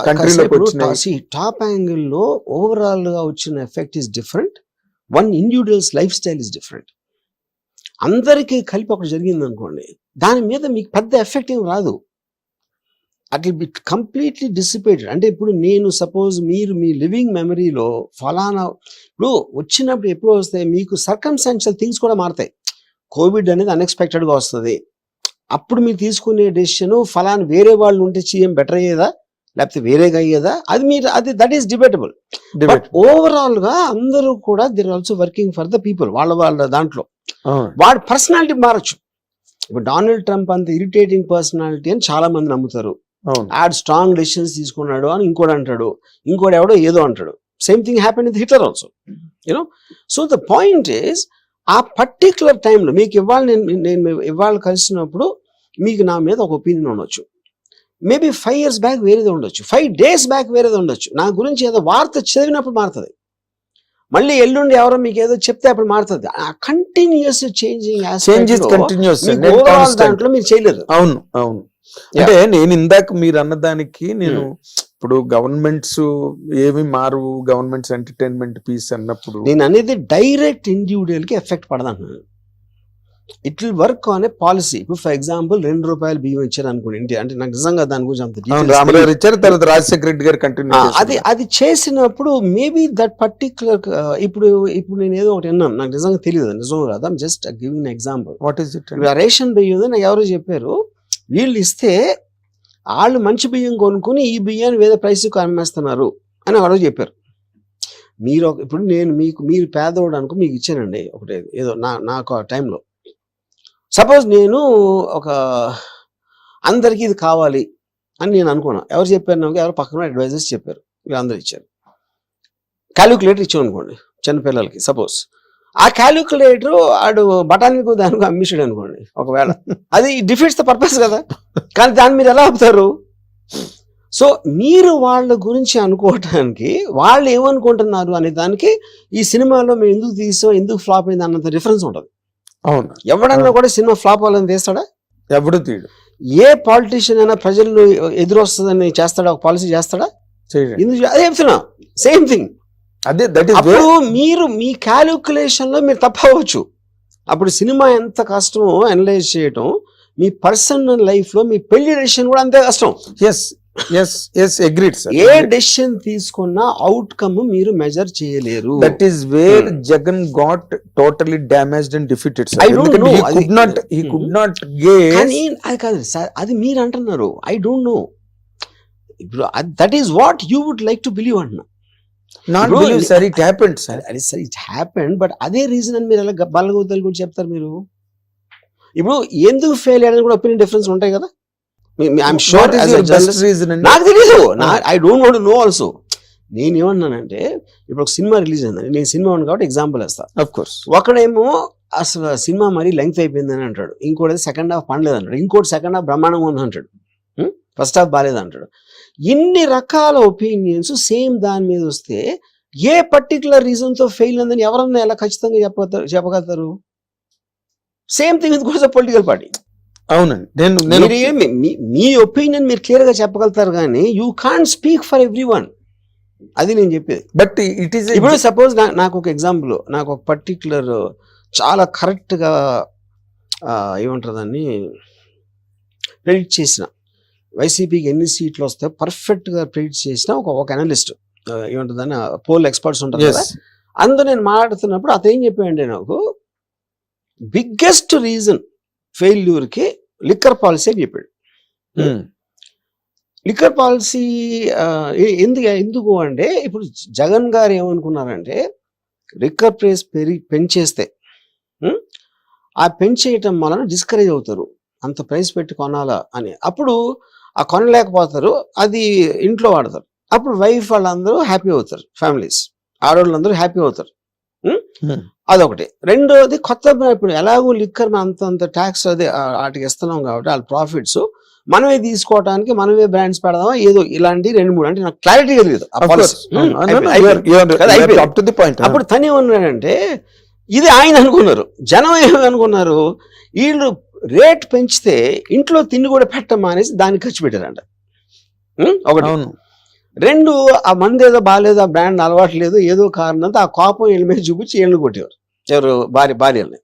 కంట్రీలోకి వచ్చినాయి. టాప్ యాంగిల్ లో ఓవరాల్ గా వచ్చిన effect is different, one individuals life style is different. అందరికీ కలిపి ఒకటి జరిగింది అనుకోండి, దాని మీద మీకు పెద్ద ఎఫెక్ట్ ఏం రాదు. At will be completely dissipated. అంటే ఇప్పుడు నేను సపోజ్ మీరు మీ లివింగ్ మెమరీలో ఫలానా, ఇప్పుడు వచ్చినప్పుడు ఎప్పుడు వస్తాయి మీకు సర్కమ్స్టాన్షియల్ థింగ్స్ కూడా మారుతాయి. కోవిడ్ అనేది అన్ఎక్స్పెక్టెడ్గా వస్తుంది, అప్పుడు మీరు తీసుకునే డెసిషన్ ఫలానా వేరే వాళ్ళు ఉంటే సీఎం బెటర్ అయ్యేదా లేకపోతే వేరేగా అయ్యేదా, అది that is debatable. But overall గా అందరూ కూడా they are also working for the people. వాళ్ళ దాంట్లో వాడి పర్సనాలిటీ మారచ్చు. ఇప్పుడు డొనాల్డ్ ట్రంప్ అంత ఇరిటేటింగ్ పర్సనాలిటీ అని చాలా మంది నమ్ముతారు. ఆడ్ స్ట్రాంగ్ డెసిషన్స్ తీసుకున్నాడు అని ఇంకోటి అంటాడు, ఇంకోటి ఎవడో ఏదో అంటాడు. Same thing happen with Hitler also, you know. So the point is, ఆ పర్టిక్యులర్ టైంలో మీకు నేను ఇవాళ కలిసినప్పుడు మీకు నా మీద ఒక ఒపీనియన్ ఉండొచ్చు. మేబీ 5 years బ్యాక్ వేరేది ఉండొచ్చు, 5 days బ్యాక్ వేరేది ఉండొచ్చు. నా గురించి ఏదో వార్త చదివినప్పుడు మారుతుంది, మళ్ళీ ఎల్లుండి ఎవరో మీకు ఏదో చెప్తే అప్పుడు మారుతుంది. కంటిన్యూస్ చేంజింగ్ దాంట్లో మీరు చేయలేరు. అవును అవును. అంటే నేను ఇందాక మీరు అన్నదానికి నేను ఇప్పుడు గవర్నమెంట్స్ ఏమి మారు, గవర్నమెంట్స్ ఎంటర్టైన్మెంట్ పీస్ అన్నప్పుడు నేను అనేది డైరెక్ట్ ఇండివిజువల్ కి ఎఫెక్ట్ పడదంటున్నాను. It will work on a policy. ఇప్పుడు ఫర్ ఎగ్జాంపుల్ ₹2 బియ్యం ఇచ్చారు అనుకోండి, అంటే నాకు నిజంగా దాని గురించి అంత రామగారు ఇచ్చారు, తర్వాత రాజశేఖర రెడ్డి గారు కంటిన్యూ అది చేసినప్పుడు మేబీ దట్ పర్టిక్యులర్ ఇప్పుడు నేను ఏదో ఒకటి విన్నాను, నాకు నిజంగా తెలియదు నిజం కాదు, I'm just giving example. What is it? Ration బియ్యం నాకు ఎవరో చెప్పారు, వీళ్ళు ఇస్తే వాళ్ళు మంచి బియ్యం కొనుక్కుని ఈ బియ్యాన్ని వేరే ప్రైస్కి అమ్మేస్తున్నారు అని ఎవరో చెప్పారు. మీరు ఇప్పుడు మీరు పేదవాడు అనుకో, మీకు ఇచ్చానండి ఒకటి ఏదో నాకు ఆ టైంలో. సపోజ్ నేను ఒక అందరికీ ఇది కావాలి అని నేను అనుకున్నాను. ఎవరు చెప్పారు నాకు? ఎవరు పక్కన అడ్వైజర్స్ చెప్పారు, వీళ్ళందరూ ఇచ్చారు. క్యాలిక్యులేటర్ ఇచ్చాం అనుకోండి చిన్నపిల్లలకి, సపోజ్ ఆ క్యాలిక్యులేటర్ ఆడు బఠానీకు దానికి అమ్మిషాడు అనుకోండి ఒకవేళ, అది డిఫీట్స్ ద పర్పస్ కదా. కానీ దాన్ని మీరు ఎలా ఆపుతారు? సో మీరు వాళ్ళ గురించి అనుకోవటానికి వాళ్ళు ఏమనుకుంటున్నారు అనే దానికి ఈ సినిమాలో మేము ఎందుకు తీసాం, ఎందుకు ఫ్లాప్ అయింది అన్నంత డిఫరెన్స్ ఉంటుంది. అవును. ఎవడన్నా కూడా సినిమా ఫ్లాప్ అవ్వాలని తీస్తాడా? ఎవడు తీయడు. ఏ పాలిటీషియన్ అయినా ప్రజలు ఎదురొస్తుందని చేస్తాడా, ఒక పాలసీ చేస్తాడా? ఎందుకు? అదే చెప్తున్నా, సేమ్ థింగ్. అదే అప్పుడు మీరు మీ క్యాలిక్యులేషన్ లో మీరు తప్పవచ్చు. అప్పుడు సినిమా ఎంత కష్టమో అనలైజ్ చేయటం, మీ పర్సనల్ లైఫ్ లో మీ పెళ్లి డెసిషన్ కూడా అంతే కష్టం. ఏ డెసిషన్ తీసుకున్నా అవుట్కమ్ మీరు మెజర్ చేయలేరు. That is where Jagan got totally damaged and defeated. అది కాదు సార్, అది మీరు అంటున్నారు. I don't know. ఇప్పుడు that is what you would like to believe అంటున్నా. ఇట్ హ్యాపెండ్, బట్ అదే రీజన్ అని మీరు ఎలా బలగొద్దలు కూడా చెప్తారు మీరు? ఇప్పుడు ఎందుకు ఫెయిల్ అయ్యారని కూడా ఒపీనియన్ డిఫరెన్స్ ఉంటాయి కదా. నాకు తెలీదు, I don't want to know also. నేనేమన్నానంటే, ఇప్పుడు ఒక సినిమా రిలీజ్ అయిందని, నేను సినిమా ఉంది కాబట్టి ఎగ్జాంపుల్ వేస్తా. Of course. ఒకడేమో అసలు సినిమా మరీ లెంగ్త్ అయిపోయిందని అంటాడు, ఇంకోటి సెకండ్ హాఫ్ పండలేదు అంటాడు, ఇంకోటి సెకండ్ హాఫ్ బ్రహ్మాండంగా ఉంది అంటాడు, ఫస్ట్ హాఫ్ బాగాలేదు అంటాడు. ఇన్ని రకాల ఒపీనియన్స్ సేమ్ దాని మీద వస్తే ఏ పర్టికులర్ రీజన్తో ఫెయిల్ అందని ఎవరన్నా ఎలా ఖచ్చితంగా చెప్పగలుగుతారు? సేమ్ థింగ్ విత్ కూడా పొలిటికల్ పార్టీ. అవునండి, మీ ఒపీనియన్ మీరు క్లియర్ గా చెప్పగలుగుతారు కానీ you can't speak for every one. అది నేను చెప్పేది. బట్ ఇట్ ఈస్ ఇప్పుడు సపోజ్ నాకు ఒక ఎగ్జాంపుల్, నాకు ఒక పర్టికులర్ చాలా కరెక్ట్ గా ఏమంటారు దాన్ని ప్రెడిక్ట్ చేసిన, వైసీపీకి ఎన్ని సీట్లు వస్తాయో పర్ఫెక్ట్ గా ప్రెడిక్ట్ చేసిన ఒక అనలిస్ట్, ఏమంటుందని పోల్ ఎక్స్పర్ట్స్ ఉంటారు కదా, అందులో నేను మాట్లాడుతున్నప్పుడు అతను ఏం చెప్పాడంటే, నాకు బిగ్గెస్ట్ రీజన్ ఫెయిల్యూర్కి లిక్కర్ పాలసీ అని చెప్పాడు. లిక్కర్ పాలసీ ఎందుకు అంటే, ఇప్పుడు జగన్ గారు ఏమనుకున్నారంటే లిక్కర్ ప్రైస్ పెంచేస్తే ఆ పెంచేయటం వలన డిస్కరేజ్ అవుతారు, అంత ప్రైస్ పెట్టి కొనాలా అని. అప్పుడు ఆ కొనలేకపోతారు, అది ఇంట్లో వాడతారు, అప్పుడు వైఫ్ వాళ్ళందరూ హ్యాపీ అవుతారు, ఫ్యామిలీస్ ఆడవాళ్ళందరూ హ్యాపీ అవుతారు. అదొకటి. రెండోది కొత్త, ఇప్పుడు ఎలాగో లిక్కర్ అంత ట్యాక్స్ అదే వాటికి ఇస్తున్నాం కాబట్టి వాళ్ళ ప్రాఫిట్స్ మనమే తీసుకోవడానికి మనమే బ్రాండ్స్ పెడదామా ఏదో ఇలాంటి 2-3 అంటే నాకు క్లారిటీ తెలియదు. అప్పుడు తను ఏమన్నాడంటే, ఇది ఆయన అనుకున్నారు, జనం ఏమనుకున్నారు, వీళ్ళు రేట్ పెంచితే ఇంట్లో తిండి కూడా పెట్టమా అనేసి దానికి ఖర్చు పెట్టారంట. ఒకటి. రెండు, ఆ మంది ఏదో బాగాలేదు, ఆ బ్రాండ్ అలవాటు లేదు, ఏదో కారణంతో ఆ కోపం వీళ్ళ మీద చూపించి వీళ్ళని కొట్టేవారు, ఎవరు భార్యల్ని.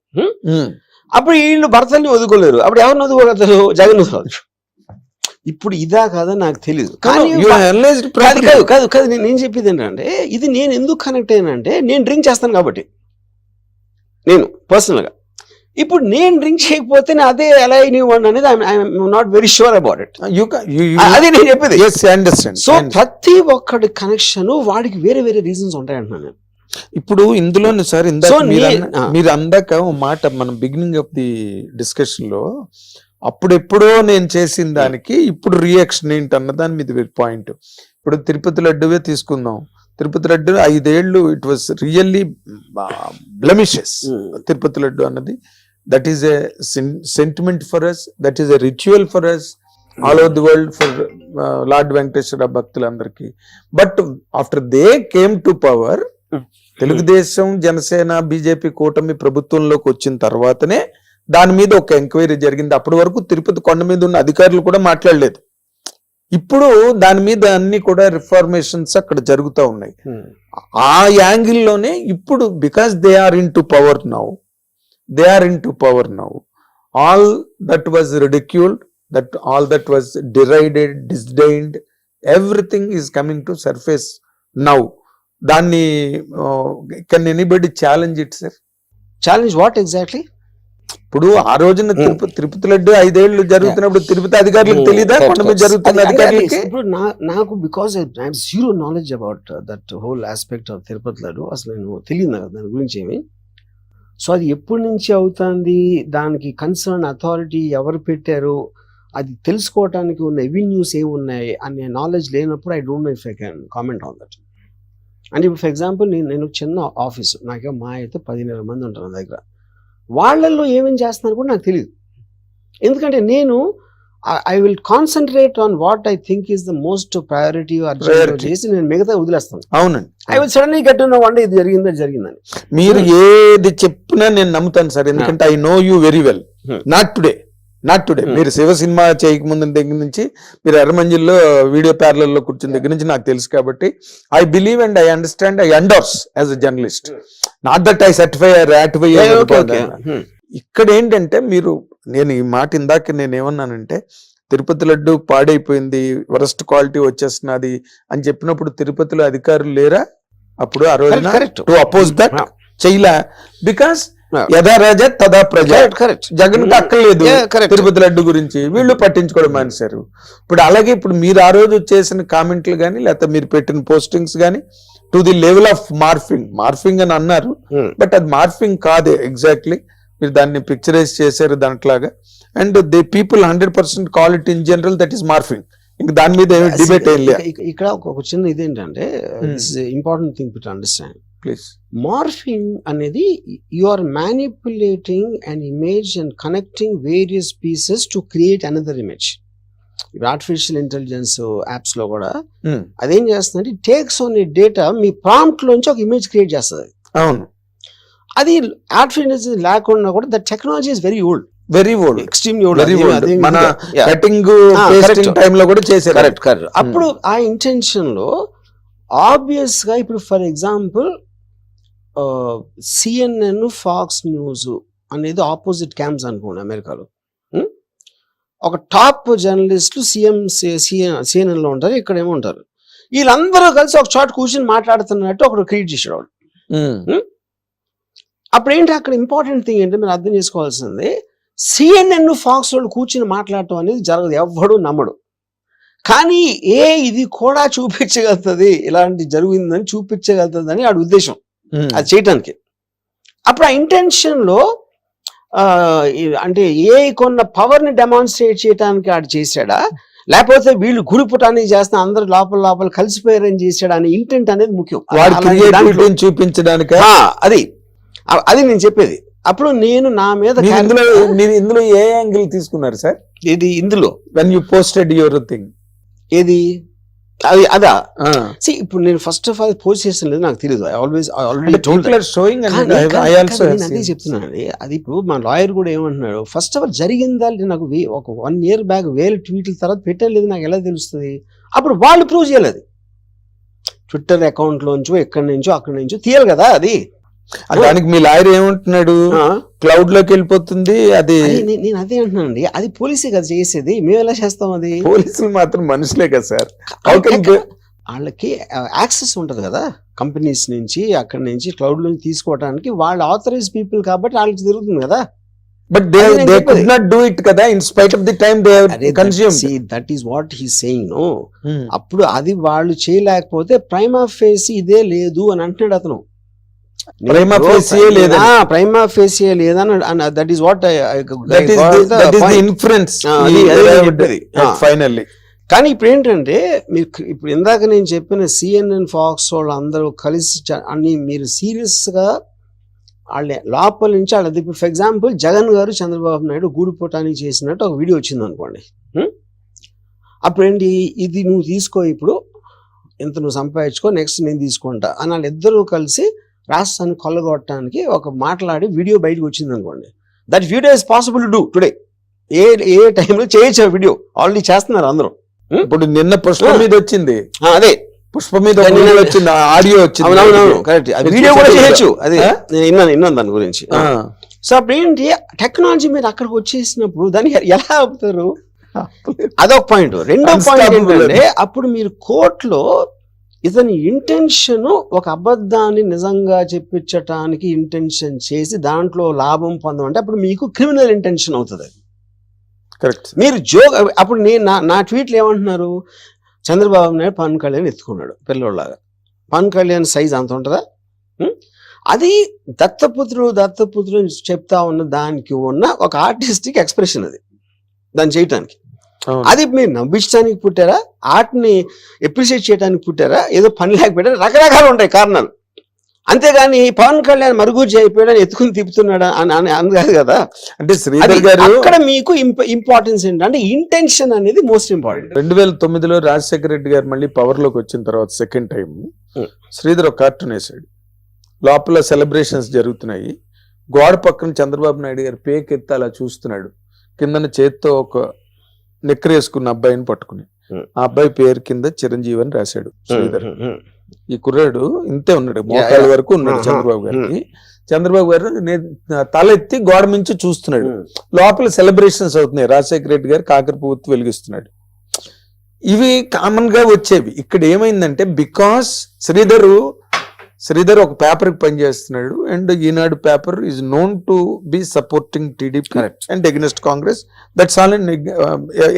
అప్పుడు వీళ్ళు భర్తల్ని వదుకోలేరు, అప్పుడు ఎవరిని వదుకోగలుగుతారు? జగన్ వదుకోవచ్చు. ఇప్పుడు ఇదా కాదా నాకు తెలియదు, కానీ కాదు నేను చెప్పేది ఏంటంటే, ఇది నేను ఎందుకు కనెక్ట్ అయ్యానంటే, నేను డ్రింక్ చేస్తాను కాబట్టి, నేను పర్సనల్గా. ఇప్పుడు నేను డ్రింక్ చేయకపోతే అదే ఎలా అయినవ్వండి అనేది I'm not very sure about it. అది నేను చెప్పేది. సో ప్రతి ఒక్కడి కనెక్షన్ వాడికి వేరే వేరే రీజన్స్ ఉంటాయి అంటున్నాను నేను. ఇప్పుడు ఇందులోనే సార్, మీరు అందాక ఓ మాట మన బిగినింగ్ ఆఫ్ ది డిస్కషన్ లో, అప్పుడెప్పుడో నేను చేసిన దానికి ఇప్పుడు రియాక్షన్ ఏంటి అన్న దాని మీద పాయింట్. ఇప్పుడు తిరుపతి లడ్డువే తీసుకుందాం. తిరుపతి లడ్డు 5 ఏళ్ళు it was really blemishes. Tirupati laddu అన్నది that is a sentiment for us, that is a ritual for us all over the world, for lord Venkateswara భక్తులందరికీ. But after they came to power, Telugu Desam, Janasena, BJP కూటమి ప్రభుత్వంలోకి వచ్చిన తర్వాతనే దాని మీద ఒక ఎంక్వైరీ జరిగింది. అప్పటి వరకు తిరుపతి కొండ మీద ఉన్న అధికారులు కూడా మాట్లాడలేదు. ఇప్పుడు దాని మీద అన్ని కూడా రిఫార్మేషన్స్ అక్కడ జరుగుతూ ఉన్నాయి. ఆ యాంగిల్లోనే ఇప్పుడు because they are into power now, all that was ridiculed, that all that was derided, disdained, everything is coming to surface now. Danni can anybody challenge it, sir? Challenge what exactly? ఇప్పుడు ఆ రోజున తిరుపతి లడ్డు 5 ఏళ్ళు జరుగుతున్నప్పుడు తిరుపతి అధికారులకు తెలియదా కొండ మీద జరుగుతున్న అధికారులకి? ఇప్పుడు నాకు because I have zero knowledge about that whole aspect of Tirupati laddu, అసలు నేను తెలియదు నాకు దాని గురించి ఏమి. సో అది ఎప్పటి నుంచి అవుతుంది, దానికి కన్సర్న్ అథారిటీ ఎవరు పెట్టారు, అది తెలుసుకోవటానికి ఉన్న ఎవెన్యూస్ ఏమున్నాయి అనే నాలెడ్జ్ లేనప్పుడు I don't no if I can comment on that. అంటే ఇప్పుడు ఫర్ ఎగ్జాంపుల్ నేను చిన్న ఆఫీస్, నాకే మా అయితే 10,000 మంది ఉంటారు నా దగ్గర, వాళ్ళల్లో ఏమేమి చేస్తున్నారు కూడా నాకు తెలియదు. ఎందుకంటే నేను I will concentrate on what I think is the most priority చేసి నేను మిగతా వదిలేస్తాను. అవునండి, I will suddenly get to know one day ఇది జరిగిందని. మీరు ఏది చెప్పినా నేను నమ్ముతాను సార్, ఎందుకంటే I know you very well. Not today. మీరు శివ సినిమా చేయకముందు దగ్గర నుంచి, మీరు ఎర్రమంజిల్లో వీడియో ప్యారలల్లో కూర్చున్న దగ్గర నుంచి నాకు తెలుసు కాబట్టి I believe and I understand, I endorse as a journalist. Not that I certify or ratify. ఇక్కడ ఏంటంటే నేను ఈ మాట ఇందాక నేను ఏమన్నానంటే, తిరుపతి లడ్డు పాడైపోయింది, వరస్ట్ క్వాలిటీ వచ్చేస్తున్నది అని చెప్పినప్పుడు తిరుపతిలో అధికారులు లేరా అప్పుడు ఆ రోజున టు అపోజ్ దట్? చెయ్యలా. బికాస్ యథా రాజా తదా ప్రజ. జగన్ అక్కర్లేదు తిరుపతి లడ్డు గురించి, వీళ్ళు పట్టించుకోవడం మానేశారు. ఇప్పుడు అలాగే ఇప్పుడు మీరు ఆ రోజు చేసిన కామెంట్లు కానీ లేకపోతే మీరు పెట్టిన పోస్టింగ్స్ కానీ to the level of morphing అని అన్నారు, బట్ అది మార్ఫింగ్ కాదే ఎగ్జాక్ట్లీ. మీరు దాన్ని పిక్చరైజ్ చేశారు దాంట్లాగా, and the people 100% call it in general that is morphing. ఇంక దాని మీద డిబేట్ ఏం లేదు. ఇక్కడ ఒక చిన్న ఇదేంటంటే important thing to understand. Please. Morphing అనేది you are manipulating an image and connecting various pieces to create another image. Artificial intelligence apps లో కూడా అదేం చేస్తుందంటే టేక్స్ ఆన్ ఏ డేటా, మీ ప్రాంప్ట్ లోంచి ఒక ఇమేజ్ క్రియేట్ చేస్తుంది. అవును, అది ఆర్టిఫిషియల్ ఇంటెలిజెన్స్ లేకుండా కూడా the technology is very old, extremely old. మన కటింగ్ పేస్టింగ్ టైం లో కూడా చేశారు. కరెక్ట్. అప్పుడు ఆ ఇంటెన్షన్ లో ఆబ్వియస్ గా ఇప్పుడు for example CNN, Fox News అనేది ఆపోజిట్ క్యాంప్స్ అనుకోండి అమెరికాలో. ఒక టాప్ జర్నలిస్టులు CNN లో ఉంటారు, ఇక్కడ ఏమో ఉంటారు. వీళ్ళందరూ కలిసి ఒక చోట కూర్చొని మాట్లాడుతున్నట్టు ఒకడు క్రియేట్ చేసాడు వాడు. అప్పుడు ఏంటి అక్కడ ఇంపార్టెంట్ థింగ్ ఏంటంటే మీరు అర్థం చేసుకోవాల్సింది, CNN, ఫాక్స్ వాళ్ళు కూర్చుని మాట్లాడటం అనేది జరగదు, ఎవ్వడు నమ్మడు. కానీ ఇది కూడా చూపించగలుగుతుంది, ఇలాంటి జరిగిందని చూపించగలుగుతుంది అని వాడి ఉద్దేశం అది చేయటానికి. అప్పుడు ఆ ఇంటెన్షన్ లో అంటే కొన్న పవర్ ని డెమాన్స్ట్రేట్ చేయడానికి ఆడు చేశాడా, లేకపోతే వీళ్ళు గుడిపుటానికి చేస్తున్న అందరూ లోపల కలిసిపోయారని చేశాడా అనే ఇంటెంట్ అనేది ముఖ్యం. చూపించడానికి అది నేను చెప్పేది. అప్పుడు నేను నా మీద ఇందులో ఏ యాంగిల్ తీసుకున్నారు సార్? ఇది ఇందులో when you posted your thing ఏది అదా ఇప్పుడు నేను ఫస్ట్ ఆఫ్ ఆల్ పోస్ట్ చేసిన లేదు, నాకు తెలియదు. అదే చెప్తున్నానండి. అది ఇప్పుడు మా లాయర్ కూడా ఏమంటున్నాడు, ఫస్ట్ ఆఫ్ ఆల్ జరిగిందా నాకు ఒక 1 year బ్యాక్ 1000 ట్వీట్ల తర్వాత పెట్టలేదు, నాకు ఎలా తెలుస్తుంది? అప్పుడు వాళ్ళు ప్రూవ్ చేయలేదు. ట్విట్టర్ అకౌంట్ లోంచో ఎక్కడి నుంచో అక్కడి నుంచో తీయాలి కదా అది. దానికి మీ లాయర్ ఏమంటున్నాడు, క్లౌడ్ లోకి వెళ్ళిపోతుంది అది. నేను అదే అంటున్నానండి, అది పోలీసే కదా చేసేది, మేము ఎలా చేస్తాం? అది పోలీసులు మాత్రం మనుషులే కదా సార్. వాళ్ళకి యాక్సెస్ ఉంటది కదా కంపెనీస్ నుంచి, అక్కడి నుంచి క్లౌడ్ నుంచి తీసుకోవడానికి. వాళ్ళు ఆథరైజ్ పీపుల్ కాబట్టి వాళ్ళకి జరుగుతుంది కదా. But they could not do it కదా, in spite of the time they have consumed. See, that is what he is saying, no. అప్పుడు అది వాళ్ళు చేయలేకపోతే ప్రైమా ఫేసి ఇదే లేదు అని అంటున్నాడు అతను. ప్రైమా ఫేసియే లేదని, that is what inference finally. కానీ ఇప్పుడు ఏంటంటే ఇప్పుడు ఇందాక నేను చెప్పిన CNN, ఫాక్స్ వాళ్ళు అందరూ కలిసి అన్ని మీరు సీరియస్ గా వాళ్ళ లోపల నుంచి వాళ్ళది. ఇప్పుడు ఫర్ ఎగ్జాంపుల్ జగన్ గారు చంద్రబాబు నాయుడు గూడిపోటానికి చేసినట్టు ఒక వీడియో వచ్చింది అనుకోండి. అప్పుడు ఏంటి, ఇది నువ్వు తీసుకో, ఇప్పుడు ఇంత నువ్వు సంపాదించుకో, నెక్స్ట్ నేను తీసుకుంటా అని వాళ్ళిద్దరూ కలిసి రాష్ట్రాన్ని కొల్లగొట్టడానికి ఒక మాట్లాడి వీడియో బయటకు వచ్చింది అనుకోండి. That video is possible to do today. ఏ టైంలో చేయొచ్చు ఆ వీడియో, ఆల్రెడీ చేస్తున్నారు అందరూ. ఇప్పుడు నిన్న పుష్ప మీద వచ్చింది, అదే పుష్ప మీద వచ్చింది, ఆడియో వచ్చింది. అవునవును, కరెక్ట్. వీడియో కూడా చేయొచ్చు, అది విన్నాను దాని గురించి. సో అప్పుడు ఏంటి, టెక్నాలజీ మీరు అక్కడికి వచ్చేసినప్పుడు దాన్ని ఎలా ఆపుతారు? అదొక పాయింట్. రెండో పాయింట్ ఏంటంటే, అప్పుడు మీరు కోర్టులో ఇతని ఇంటెన్షన్ ఒక అబద్ధాన్ని నిజంగా చెప్పించటానికి ఇంటెన్షన్ చేసి దాంట్లో లాభం పొందమంటే అప్పుడు మీకు క్రిమినల్ ఇంటెన్షన్ అవుతుంది. కరెక్ట్. మీరు అప్పుడు నా ట్వీట్లు ఏమంటున్నారు, చంద్రబాబు నాయుడు పవన్ కళ్యాణ్ ఎత్తుకున్నాడు పిల్లోళ్ళలాగా. పవన్ కళ్యాణ్ సైజ్ అంత ఉంటుందా? అది దత్తపుత్రుడు చెప్తా ఉన్న దానికి ఉన్న ఒక ఆర్టిస్టిక్ ఎక్స్ప్రెషన్ అది, దాన్ని చేయటానికి. అది మీరు నవ్వించడానికి పుట్టారా, ఆర్ట్ని ఎప్రిషియేట్ చేయడానికి పుట్టారా, ఏదో పని లేకపోయారా? రకరకాలు ఉంటాయి కారణాలు. అంతేగాని పవన్ కళ్యాణ్ మరుగుజ్జు అయిపోయాడని ఎత్తుకుని తిప్పుతున్నాడా అని కాదు కదా. అంటే శ్రీధర్ గారు అక్కడ మీకు ఇంపార్టెన్స్ ఏంటంటే ఇంటెన్షన్ అనేది మోస్ట్ ఇంపార్టెంట్. 2009లో రాజశేఖర రెడ్డి గారు మళ్ళీ పవర్ లోకి వచ్చిన తర్వాత సెకండ్ టైం శ్రీధర్ ఒక కార్టూన్ వేసాడు. లోపల సెలబ్రేషన్స్ జరుగుతున్నాయి, గోడ పక్కన చంద్రబాబు నాయుడు గారు పేక్ ఎత్తి అలా చూస్తున్నాడు, కిందన చేత్తో ఒక నిక్కర వేసుకున్న అబ్బాయిని పట్టుకుని, ఆ అబ్బాయి పేరు కింద చిరంజీవి అని రాశాడు శ్రీధర్. ఈ కుర్రాడు ఇంతే ఉన్నాడు, మోకాళ్ళ వరకు ఉన్నాడు చంద్రబాబు గారికి. చంద్రబాబు గారు తల ఎత్తి గోడ నుంచి చూస్తున్నాడు, లోపల సెలబ్రేషన్స్ అవుతున్నాయి, రాజశేఖర రెడ్డి గారు కాకర పువ్వు వెలిగిస్తున్నాడు. ఇవి కామన్ గా వచ్చేవి. ఇక్కడ ఏమైందంటే, బికాస్ శ్రీధర్ ఒక పేపర్ కి పనిచేస్తున్నాడు, and Eenadu paper is known to be supporting TDP and against Congress. That's all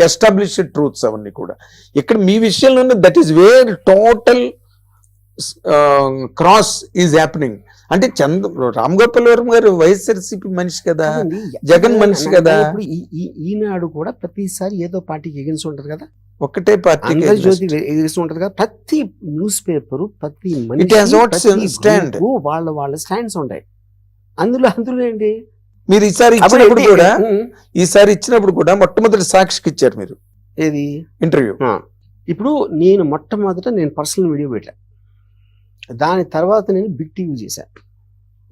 established truths అవన్నీ కూడా. ఇక్కడ మీ విషయంలో that is wear total cross is happening. అంటే రామ్ గోపాల్ వర్మ గారు వైఎస్ఆర్సీపీ మనిషి కదా, జగన్ మనిషి కదా. ఈనాడు కూడా ప్రతిసారి ఏదో పార్టీకి ఎగెన్స్ ఉంటది కదా. ఒకటే పార్టీ ఆంధ్రజ్యోతి ఎదురుస్తూ ఉంటది కదా, ప్రతి న్యూస్ పేపర్ ప్రతి It has what stand. వాళ్ళ స్టాండ్స్ ఉంటాయి. అందులో ఏంటి, మీరు ఈసారి ఇచ్చినప్పుడు కూడా మొట్టమొదటి సాక్షికి ఇచ్చారు మీరు ఏది ఇంటర్వ్యూ. ఇప్పుడు నేను మొట్టమొదట పర్సనల్ వీడియో పెట్టా, దాని తర్వాత నేను బిగ్ టీవీ చేశా,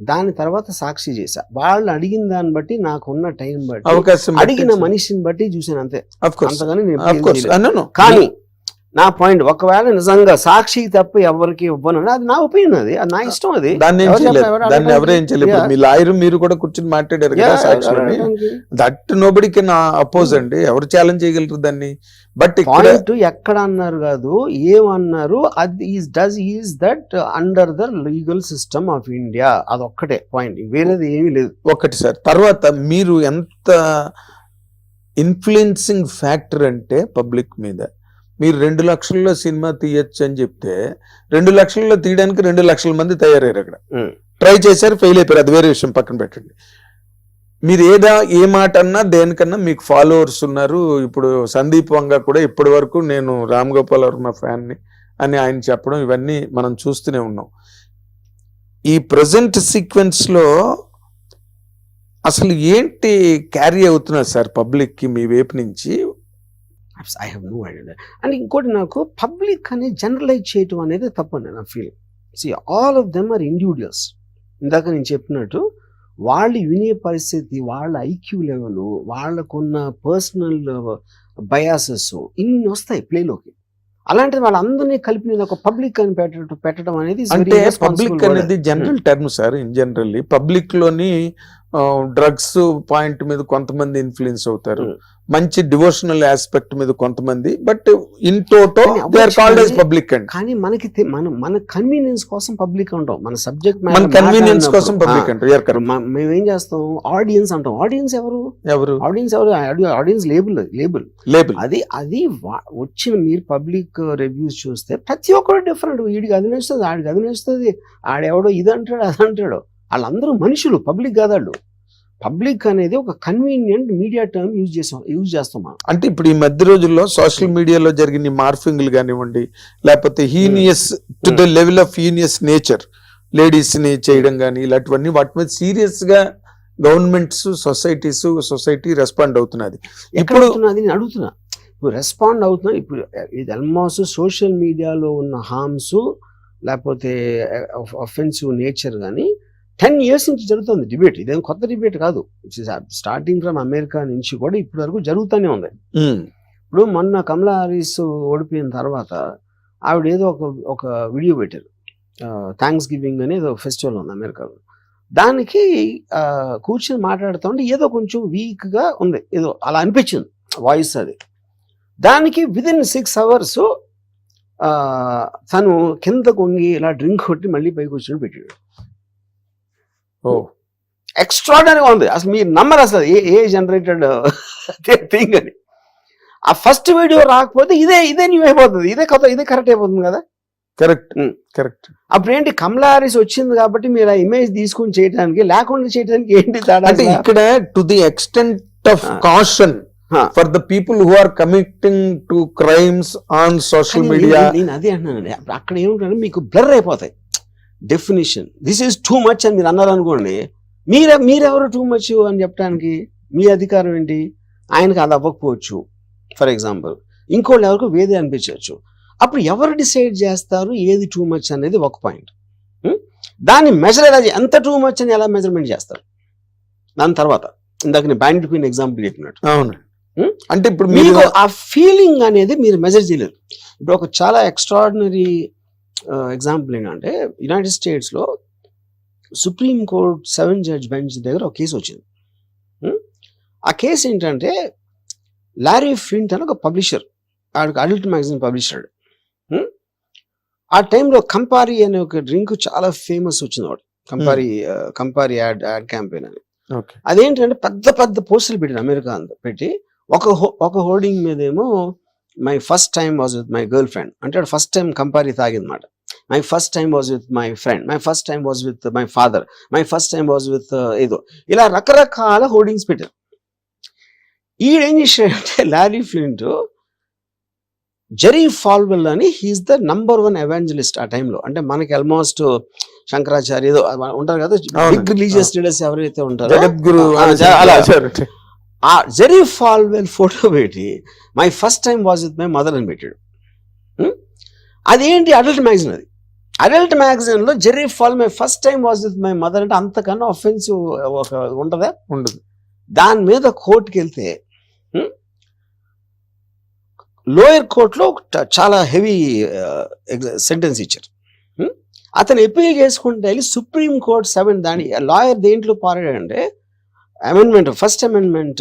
దాని తర్వాత సాక్షి చేశా. వాళ్ళు అడిగిన దాన్ని బట్టి, నాకున్న టైం బట్టి, అవకాశం అడిగిన మనిషిని బట్టి చూసాను అంతే. అంతగాని కానీ నా పాయింట్, ఒకవేళ నిజంగా సాక్షికి తప్ప ఎవరికి ఇవ్వను, అది నా ఒపీనియన్, అది నా ఇష్టం. అది దాన్ని ఎవరేం చేయలేదు. మీ లాయర్ మీరు కూడా కూర్చొని మాట్లాడారు కదా సాక్షిని, దట్ నోబడి కెన్ అపోజ్ అండి, ఎవరు ఛాలెంజ్ చేయగలరు దాన్ని. బట్ పాయింట్ ఎక్కడ అన్నారు కాదు, ఏమన్నారు, అది is that under the legal system of India, అదొక్కటే పాయింట్, వేరేది ఏమీ లేదు. ఒకటి సార్. తర్వాత మీరు ఎంత ఇన్ఫ్లుయెన్సింగ్ ఫ్యాక్టర్ అంటే పబ్లిక్ మీద, మీరు 2 లక్షల్లో సినిమా తీయచ్చు అని చెప్తే 2 లక్షల్లో తీయడానికి 2 లక్షల మంది తయారయ్యారు. అక్కడ ట్రై చేశారు, ఫెయిల్ అయిపోయారు, అది వేరే విషయం, పక్కన పెట్టండి. మీరు ఏ మాట అన్నా దేనికన్నా మీకు ఫాలోవర్స్ ఉన్నారు. ఇప్పుడు సందీప్ వంగ కూడా ఇప్పటి వరకు నేను రామ్ గోపాల్ వర్మ ఫ్యాన్ని అని ఆయన చెప్పడం, ఇవన్నీ మనం చూస్తూనే ఉన్నాం. ఈ ప్రజెంట్ సీక్వెన్స్ లో అసలు ఏంటి క్యారీ అవుతున్నారు సార్ పబ్లిక్కి మీ వైపు నుంచి? I have no idea. And ఇంకోటి, నాకు పబ్లిక్ అని జనరలైజ్ చేయటం అనేది తప్పని నా feeling. See all of them are individuals. ఇందాక నేను చెప్పినట్టు వాళ్ళు వినే పరిస్థితి, వాళ్ళ ఐక్యూ లెవెల్, వాళ్ళకున్న పర్సనల్ బయాసెస్ ఇన్ని వస్తాయి ప్లేలోకి. అలాంటిది వాళ్ళందరినీ కలిపి నేను ఒక పబ్లిక్ అని పెట్టడం అనేది, అంటే పబ్లిక్ అనేది general term sir. In generally public లోని డ్రగ్స్ పాయింట్ మీద కొంతమంది ఇన్ఫ్లుయెన్స్ అవుతారు, మంచి డివోషనల్ ఆస్పెక్ట్ మీద కొంతమంది, but in toto they are called as public అండి. కానీ మనకి మన కన్వీనియన్స్ కోసం పబ్లిక్ అంటాం, మన సబ్జెక్ట్ మన కన్వీనియన్స్ కోసం పబ్లిక్ అంటారు. మేము ఏం చేస్తాం, ఆడియన్స్ అంటాం. ఆడియన్స్ ఎవరు? ఆడియన్స్ లేబుల్ అది వచ్చిన మీరు పబ్లిక్ రివ్యూస్ చూస్తే ప్రతి ఒక్కరు డిఫరెంట్. వీడికి అది నచ్చుతుంది, ఆడికి అది నచ్చుతుంది, ఆడెవడో ఇది అంటాడు అది అంటాడు. వాళ్ళందరూ మనుషులు, పబ్లిక్ కాదు వాళ్ళు. పబ్లిక్ అనేది ఒక కన్వీనియంట్ మీడియా టర్మ్ యూజ్ చేస్తాం మనం. అంటే ఇప్పుడు ఈ మధ్య రోజుల్లో సోషల్ మీడియాలో జరిగిన మార్ఫింగ్లు కానివ్వండి, లేకపోతే heinous to the level of heinous nature ladies ని చేయడం కానీ, ఇలాంటివన్నీ వాటి మీద సీరియస్ గా గవర్నమెంట్స్, సొసైటీ రెస్పాండ్ అవుతున్నది. ఇప్పుడు నేను అడుగుతున్నా, ఇప్పుడు రెస్పాండ్ అవుతున్నా. ఇప్పుడు ఇది ఆల్మోస్ట్ సోషల్ మీడియాలో ఉన్న హార్మ్స్ లేకపోతే అఫెన్సివ్ నేచర్ కానీ 10 years నుంచి జరుగుతుంది డిబేట్. ఇదేం కొత్త డిబేట్ కాదు. స్టార్టింగ్ ఫ్రమ్ అమెరికా నుంచి కూడా ఇప్పటి వరకు జరుగుతూనే ఉంది. ఇప్పుడు మొన్న కమలా హారిస్ ఓడిపోయిన తర్వాత ఆవిడ ఏదో ఒక వీడియో పెట్టారు, థ్యాంక్స్ గివింగ్ అని ఏదో ఫెస్టివల్ ఉంది అమెరికాలో. దానికి కూర్చొని మాట్లాడుతూ ఉంటే ఏదో కొంచెం వీక్గా ఉంది, ఏదో అలా అనిపించింది వాయిస్. అది దానికి విదిన్ 6 hours తను కింద కొంగి ఇలా డ్రింక్ కొట్టి మళ్ళీ పైకి వచ్చి పెట్టాడు. ఎక్స్ట్రాడనరీగా ఉంది. అసలు మీరు నమ్మరు అసలు ఏ జనరేటెడ్ థింగ్ అని. ఆ ఫస్ట్ వీడియో రాకపోతే ఇదే న్యూ అయిపోతుంది, ఇదే కరెక్ట్ అయిపోతుంది కదా. కరెక్ట్. అప్పుడు ఏంటి, కమలా హారిస్ వచ్చింది కాబట్టి మీరు ఆ ఇమేజ్ తీసుకుని చేయడానికి, లేకుండా చేయడానికి ఏంటి తేడా? అంటే ఇక్కడ to the extent of caution for the people who are committing to crimes on social media. నేను అదే అంటున్నానండి, అక్కడ ఏముంటారంటే మీకు బ్లర్ అయిపోతాయి definition. This is too much అని మీరు అన్నారనుకోండి, మీరెవరు టూ మచ్ అని చెప్పడానికి మీ అధికారం ఏంటి? ఆయనకు అది అవ్వకపోవచ్చు ఫర్ ఎగ్జాంపుల్, ఇంకోళ్ళు ఎవరికి వేదే అనిపించవచ్చు. అప్పుడు ఎవరు డిసైడ్ చేస్తారు ఏది టూ మచ్ అనేది ఒక పాయింట్. దాన్ని మెజర్ ఎలా, ఎంత టూ మచ్ అని ఎలా మెజర్మెంట్ చేస్తారు? దాని తర్వాత ఇందాక నేను బ్యాండ్ క్వీన్ ఎగ్జాంపుల్ చెప్పినట్టు, అవును, అంటే ఇప్పుడు మీకు ఆ ఫీలింగ్ అనేది మీరు మెజర్ చేయలేరు. ఇప్పుడు ఒక చాలా ఎక్స్ట్రాడినరీ ఎగ్జాంపుల్ ఏంటంటే, యునైటెడ్ స్టేట్స్లో సుప్రీం కోర్ట్ 7 judge బెంచ్ దగ్గర ఒక కేసు వచ్చింది. ఆ కేసు ఏంటంటే, లారీ ఫ్లింట్ అని ఒక పబ్లిషర్, ఆడికి అడల్ట్ మ్యాగజైన్ పబ్లిషర్. ఆ టైంలో కంపారి అనే ఒక డ్రింక్ చాలా ఫేమస్ వచ్చింది. వాడు కంపారి యాడ్ క్యాంపెయిన్ అని. అదేంటంటే పెద్ద పోస్టర్లు పెట్టారు అమెరికా అంతా పెట్టి, ఒక హోర్డింగ్ మీద ఏమో my first time was with my girl friend అంటే, ఫస్ట్ టైం కంపారి తాగిందన్నమాట. My first time was with my friend, my first time was with my father, my first time was with ఏదో, ఇలా రకరకాల hoardings పెట్టారు. ఈడేం చేశాడంటే lorry flint zari ఫాల్వెల్ అని he's the #1 evangelist ఆ టైంలో. అంటే మనకి ఆల్మోస్ట్ శంకరాచార్య ఏదో ఉంటారు కదా, బిగ్ రిలీజియస్ లీడర్స్ ఎవరైతే ఉంటారో జగద్గురు అలా ఆ జెరీ ఫాల్వెల్ ఫోటో పెట్టి my first time was with my mother అని పెట్టాడు. అదేంటి అడల్ట్ మ్యాగజైన్, అది అడల్ట్ మ్యాగజైన్ లో Jerry Fal my first time was with my mother అంటే అంతకన్నా అఫెన్సివ్ ఒక ఉంటుందా? ఉండదు. దాని మీద కోర్టుకి వెళ్తే లోయర్ కోర్టులో చాలా హెవీ సెంటెన్స్ ఇచ్చారు. అతను అపీల్ చేసుకుంటే వెళ్ళి సుప్రీం కోర్ట్ 7 దాని లాయర్ దేంట్లో పారాడంటే amendment, first amendment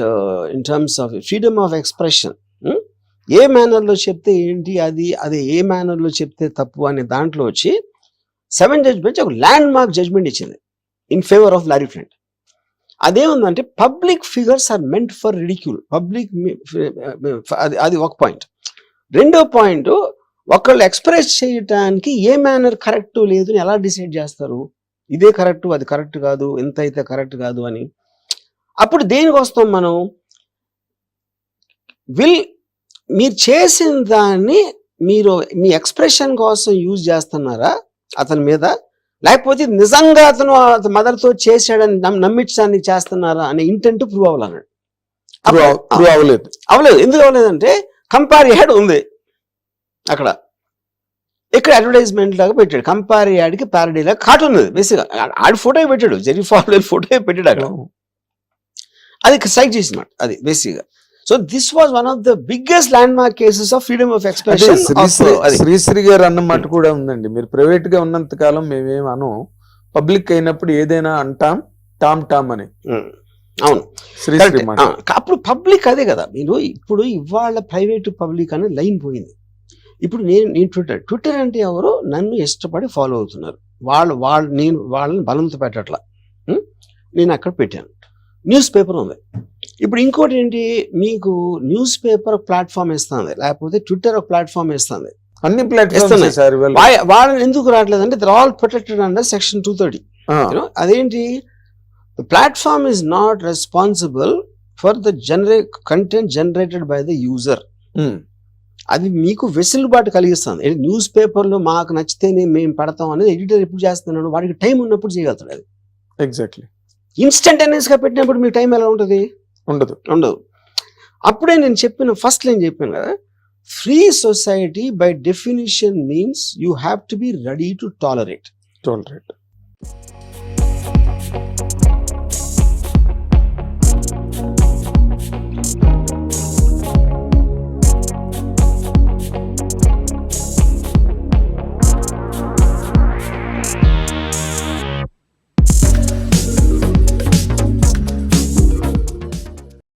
in terms of freedom of expression, ఏ మేనర్లో చెప్తే ఏంటి, అది ఏ మేనర్లో చెప్తే తప్పు అనే దాంట్లో వచ్చి 7 జడ్జ్మెంట్స్ ఒక ల్యాండ్ మార్క్ జడ్జ్మెంట్ ఇచ్చింది in favour of Larry Flynt. అదేముందంటే public figures are meant for ridicule, public, అది ఒక పాయింట్. రెండో పాయింట్, ఒకళ్ళు ఎక్స్ప్రెస్ చేయటానికి ఏ మేనర్ కరెక్ట్ లేదు అని ఎలా డిసైడ్ చేస్తారు? ఇదే కరెక్ట్, అది కరెక్ట్ కాదు, ఎంత అయితే కరెక్ట్ కాదు అని. అప్పుడు దేనికి వస్తాం మనం? మీరు చేసిన దాన్ని మీరు మీ ఎక్స్ప్రెషన్ కోసం యూజ్ చేస్తున్నారా అతని మీద, లేకపోతే నిజంగా అతను మదర్తో చేశాడని నమ్మించడానికి చేస్తున్నారా అనే ఇంటెంట్ ప్రూవ్ అవ్వాలన్నాడు. అవ్వలేదు. ఎందుకు అవ్వలేదంటే కంపేర్ యాడ్ ఉంది అక్కడ, ఇక్కడ అడ్వర్టైజ్మెంట్ లాగా పెట్టాడు. కంపేర్ యాడ్కి ప్యారడీ లాగా కార్టూన్ ఉంది బేసిక్గా. ఆడి ఫోటో పెట్టాడు, జెరీ ఫాల్వెల్ ఫోటో పెట్టాడు అక్కడ. అది స్ట్రైక్ చేసిన అది బేసిక్గా. So this was one of the biggest land mark cases of freedom of expression. Sri Sri గారు అన్నమాట కూడా ఉందండి. మీరు ప్రైవేట్ గా ఉన్నంత కాలం మేమేం అను, పబ్లిక్ అయినప్పుడు ఏదైనా అంటాం టామ్ అని. అవును, అప్పుడు పబ్లిక్ అదే కదా. మీరు ఇప్పుడు ఇవాళ ప్రైవేట్ పబ్లిక్ అనే లైన్ పోయింది. ఇప్పుడు నేను ట్విట్టర్ అంటే ఎవరు నన్ను ఇష్టపడి ఫాలో అవుతున్నారు, నేను వాళ్ళని బలంతో పెట్టట్లా, నేను అక్కడ పెట్టాను. న్యూస్ పేపర్ ఉంది. ఇప్పుడు ఇంకోటి ఏంటి, మీకు న్యూస్ పేపర్ ప్లాట్ఫామ్ ఇస్తుంది, లేకపోతే ట్విట్టర్ ఒక ప్లాట్ఫామ్ ఇస్తుంది. అన్ని ప్లాట్ఫామ్స్ వాళ్ళని ఎందుకు రావట్లేదు అంటే they are all protected under section 230. అదేంటి, the platform is not responsible for the content generated by the user. అది మీకు వెసులుబాటు కలిగిస్తుంది. న్యూస్ పేపర్లో మాకు నచ్చితేనే మేము పెడతాం అనేది ఎడిటర్ ఎప్పుడు చేస్తున్నాడు, వాడికి టైం ఉన్నప్పుడు చేయగలుగుతాడు. అది ఎగ్జాక్ట్లీ ఇన్స్టంటేనియస్ గా పెట్టినప్పుడు మీ టైం ఎలా ఉంటుంది? ఉండదు. అప్పుడే నేను ఫస్ట్ నేను చెప్పాను కదా, free society by definition means you have to be ready to tolerate.